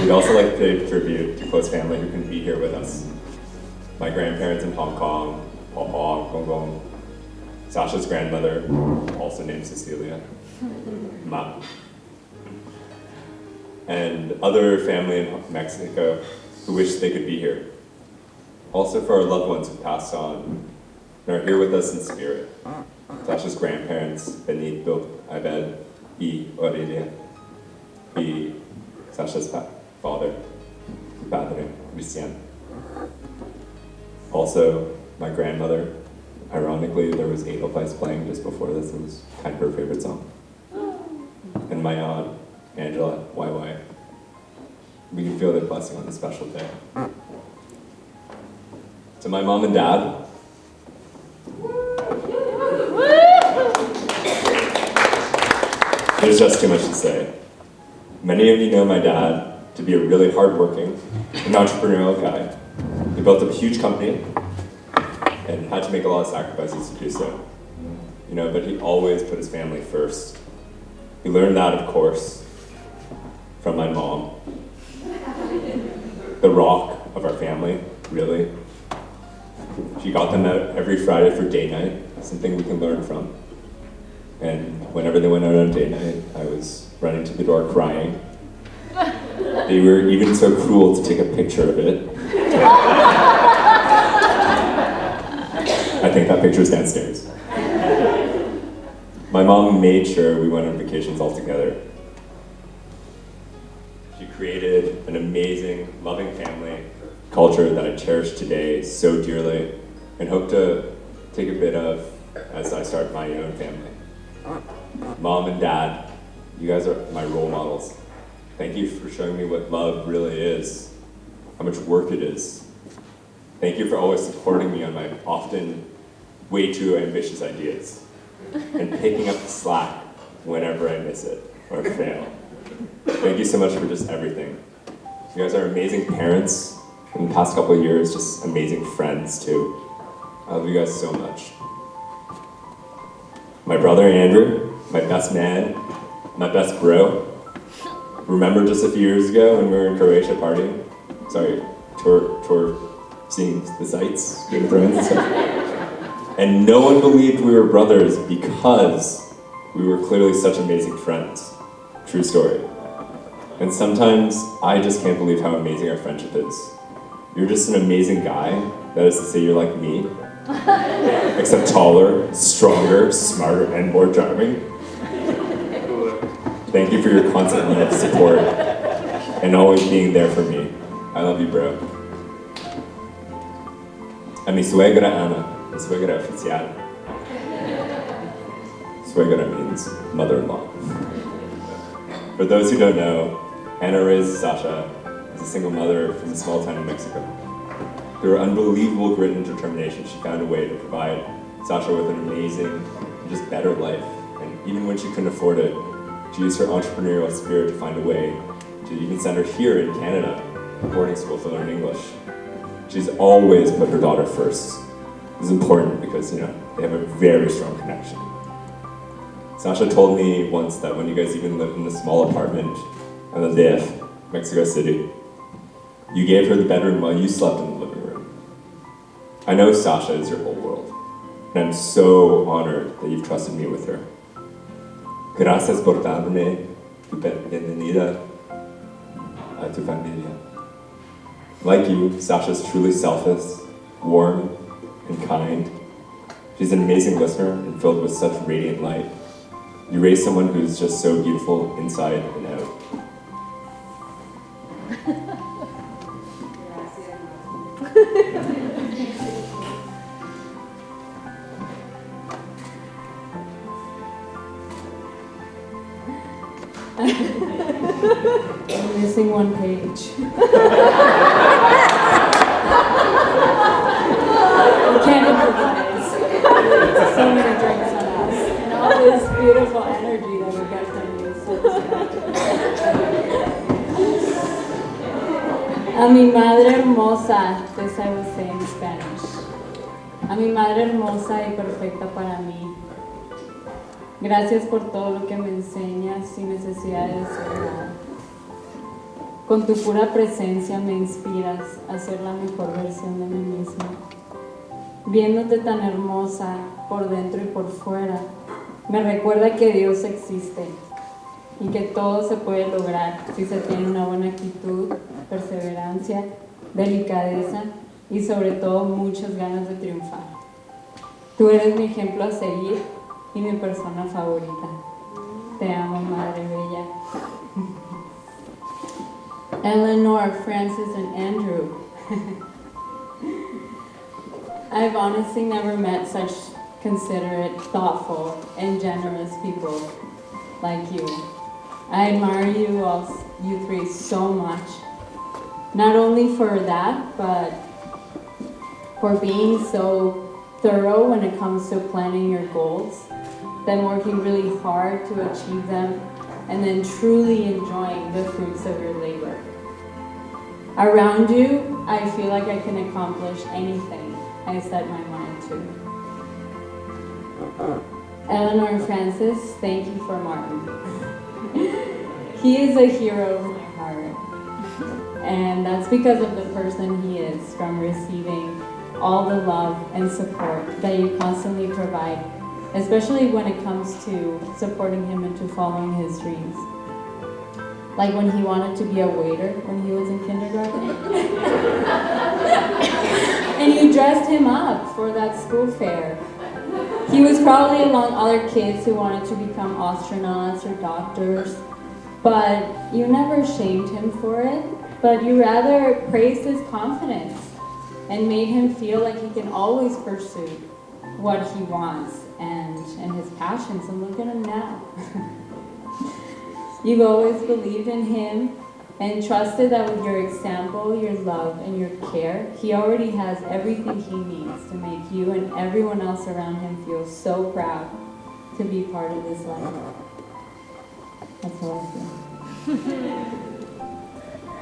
We'd also like to pay tribute to close family who couldn't be here with us. My grandparents in Hong Kong, Papa, Gong Gong, Sasha's grandmother, also named Cecilia, Ma, and other family in Mexico who wish they could be here. Also for our loved ones who passed on and are here with us in spirit. Sasha's grandparents, Benito, Abed, y Aurelia, y Sasha's father, Padre, Cristian. Also, my grandmother, ironically, there was Edelweiss playing just before this. It was kind of her favorite song. And my aunt, Angela, YY. We can feel their blessing on this special day. To my mom and dad, there's just too much to say. Many of you know my dad to be a really hardworking and entrepreneurial guy. He built up a huge company and had to make a lot of sacrifices to do so. You know, but he always put his family first. He learned that, of course, from my mom. The rock of our family, really. She got them out every Friday for day night, something we can learn from. And whenever they went out on day night, I was running to the door crying. They were even so cruel to take a picture of it. I think that picture is downstairs. My mom made sure we went on vacations all together. She created an amazing, loving family culture that I cherish today so dearly and hope to take a bit of as I start my own family. Mom and Dad, you guys are my role models. Thank you for showing me what love really is, how much work it is. Thank you for always supporting me on my often way too ambitious ideas and picking up the slack whenever I miss it or fail. Thank you so much for just everything. You guys are amazing parents. In the past couple of years, just amazing friends too. I love you guys so much. My brother Andrew, my best man, my best bro. Remember just a few years ago when we were in Croatia partying? Sorry, tour, seeing the sights, Game of Thrones and stuff. And no one believed we were brothers because we were clearly such amazing friends. True story. And sometimes I just can't believe how amazing our friendship is. You're just an amazing guy, that is to say you're like me, except taller, stronger, smarter, and more charming. Thank you for your constant love, support, and always being there for me. I love you, bro. A mi suegra Ana, mi suegra oficial. Suegra means mother-in-law. For those who don't know, Ana raised Sasha as a single mother from a small town in Mexico. Through her unbelievable grit and determination, she found a way to provide Sasha with an amazing and just better life. And even when she couldn't afford it, she used her entrepreneurial spirit to find a way to even send her here in Canada, to boarding school to learn English. She's always put her daughter first. This is important because, they have a very strong connection. Sasha told me once that when you guys even lived in a small apartment in the DF, Mexico City, you gave her the bedroom while you slept in the living room. I know Sasha is your whole world, and I'm so honored that you've trusted me with her. Gracias por darme tu bienvenida a tu familia. Like you, Sasha's truly selfless, warm, and kind. She's an amazing listener and filled with such radiant light. You raise someone who's just so beautiful inside and out. I'm missing one page. We can't improvise. So many drinks on us. And all this beautiful energy that we get from you. A mi madre hermosa, this I will say in Spanish. A mi madre hermosa y perfecta para mí. Gracias por todo lo que me enseñas sin necesidad de decir nada. Con tu pura presencia me inspiras a ser la mejor versión de mí misma. Viéndote tan hermosa por dentro y por fuera, me recuerda que Dios existe y que todo se puede lograr si se tiene una buena actitud, perseverancia, delicadeza y sobre todo muchas ganas de triunfar. Tú eres mi ejemplo a seguir y mi persona favorita. Te amo, Madre Bella. Eleanor, Francis, and Andrew. I've honestly never met such considerate, thoughtful, and generous people like you. I admire you three so much. Not only for that, but for being so thorough when it comes to planning your goals, then working really hard to achieve them, and then truly enjoying the fruits of your labor. Around you, I feel like I can accomplish anything I set my mind to. Eleanor and Francis, thank you for Martin. He is a hero of my heart, and that's because of the person he is, from receiving all the love and support that you constantly provide, especially when it comes to supporting him into following his dreams. Like when he wanted to be a waiter when he was in kindergarten. And you dressed him up for that school fair. He was probably among other kids who wanted to become astronauts or doctors, but you never shamed him for it, but you rather praised his confidence and made him feel like he can always pursue what he wants and his passions, and look at him now. You've always believed in him and trusted that with your example, your love, and your care, he already has everything he needs to make you and everyone else around him feel so proud to be part of this life. That's how I feel.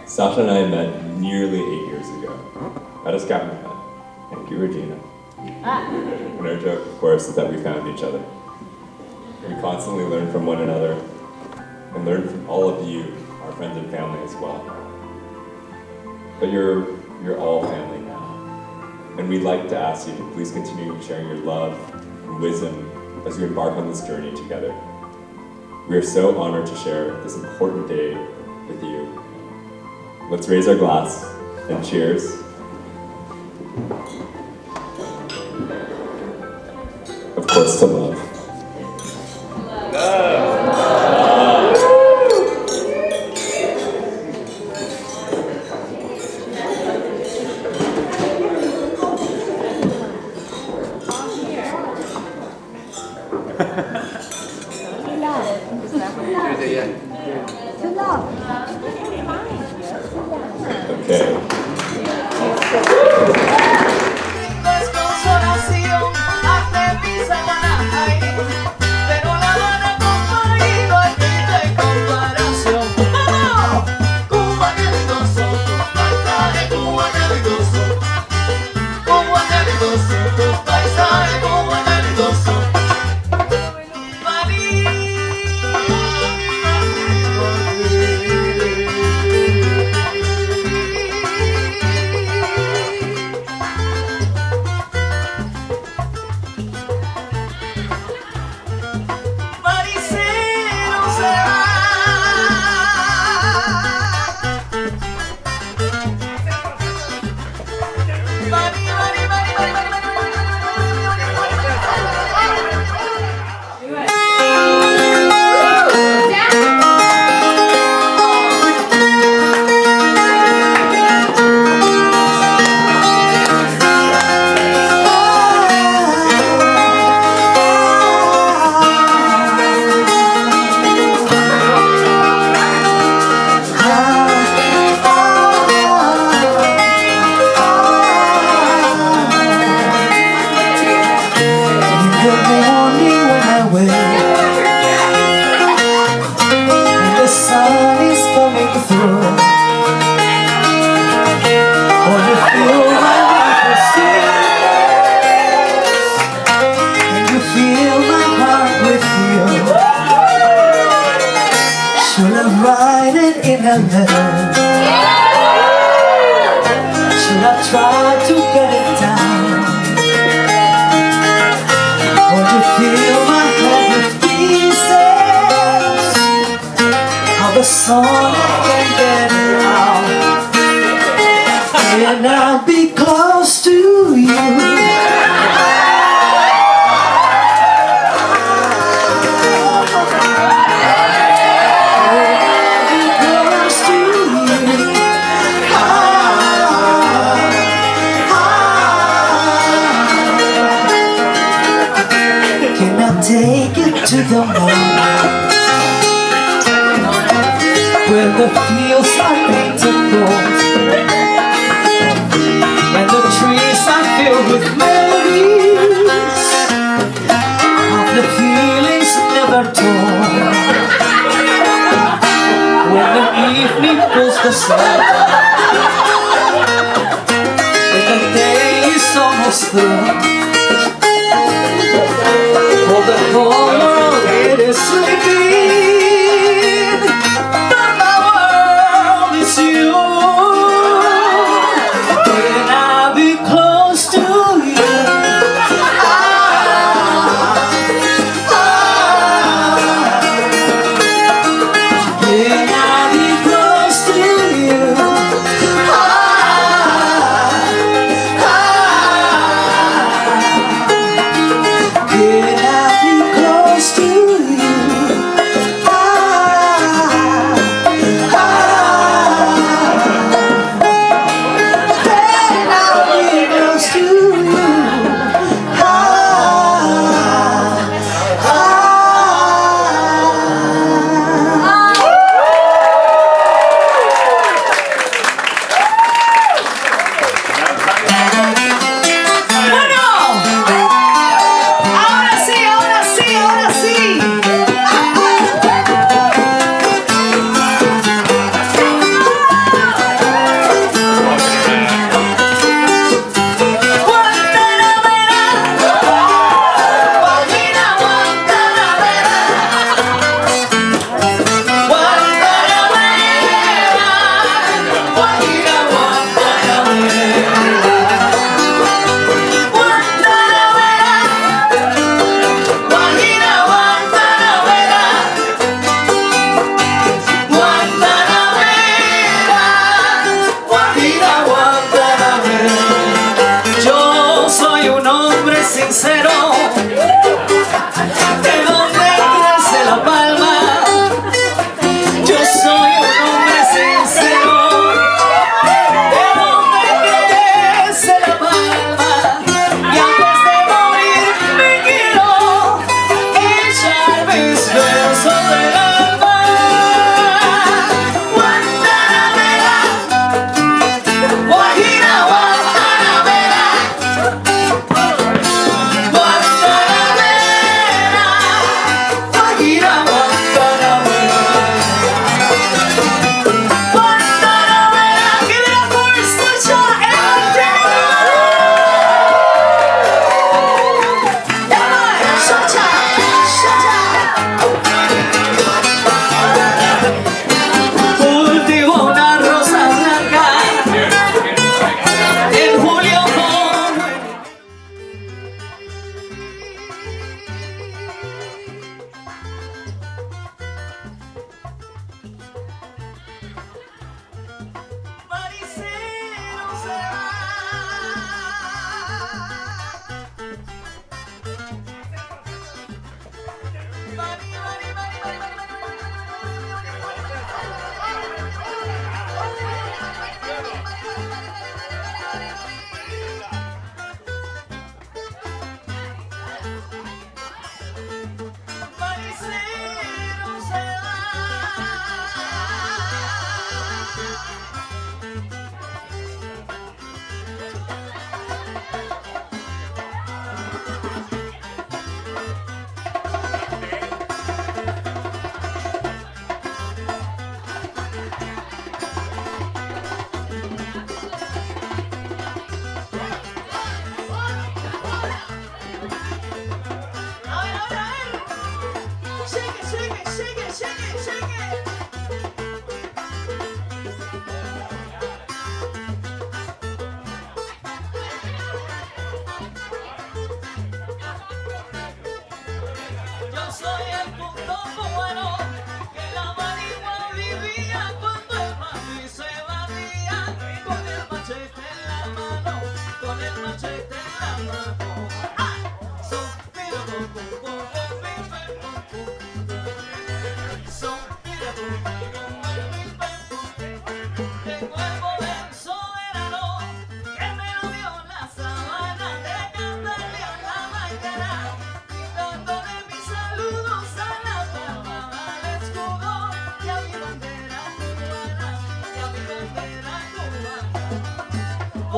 Sasha and I met nearly 8 years ago at a scavenger hunt. Thank you, Regina. And our joke, of course, is that we found each other. We constantly learn from one another and learn from all of you, our friends and family as well. But you're all family now. And we'd like to ask you to please continue sharing your love and wisdom as we embark on this journey together. We are so honored to share this important day with you. Let's raise our glass and cheers. Of course, to love. Okay.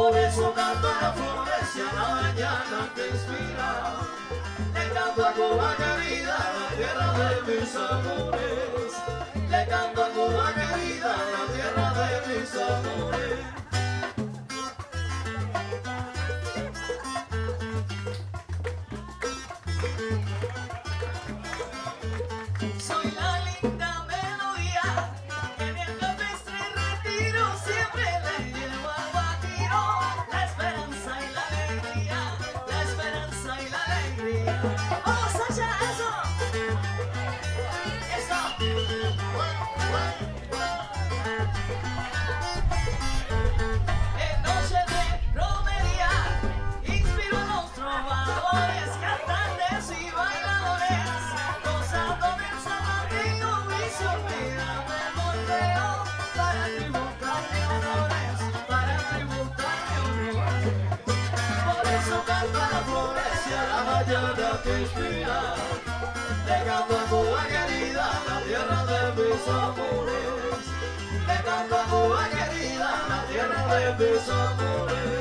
Por eso canto a las flores y a la mañana que inspira. Le canto a Cuba querida, la tierra de mis amores. Le canto a Cuba querida, la tierra de mis amores. Soy la linda melodía que en el campestre retiro siempre le llevo al guajiro. La esperanza y la alegría, la esperanza y la alegría. ¡Vamos allá, eso! ¡Eso! En noche de romería inspiro a los trovadores, cantantes y bailadores, gozando del San Martín y se olvidan del volteo para tributarle honores, para tributarle honores. Por eso canto a las flores y a la mañana que inspira. Le canto a Cuba querida, la tierra de mis amores. Le canto a Cuba querida, la tierra de mis amores.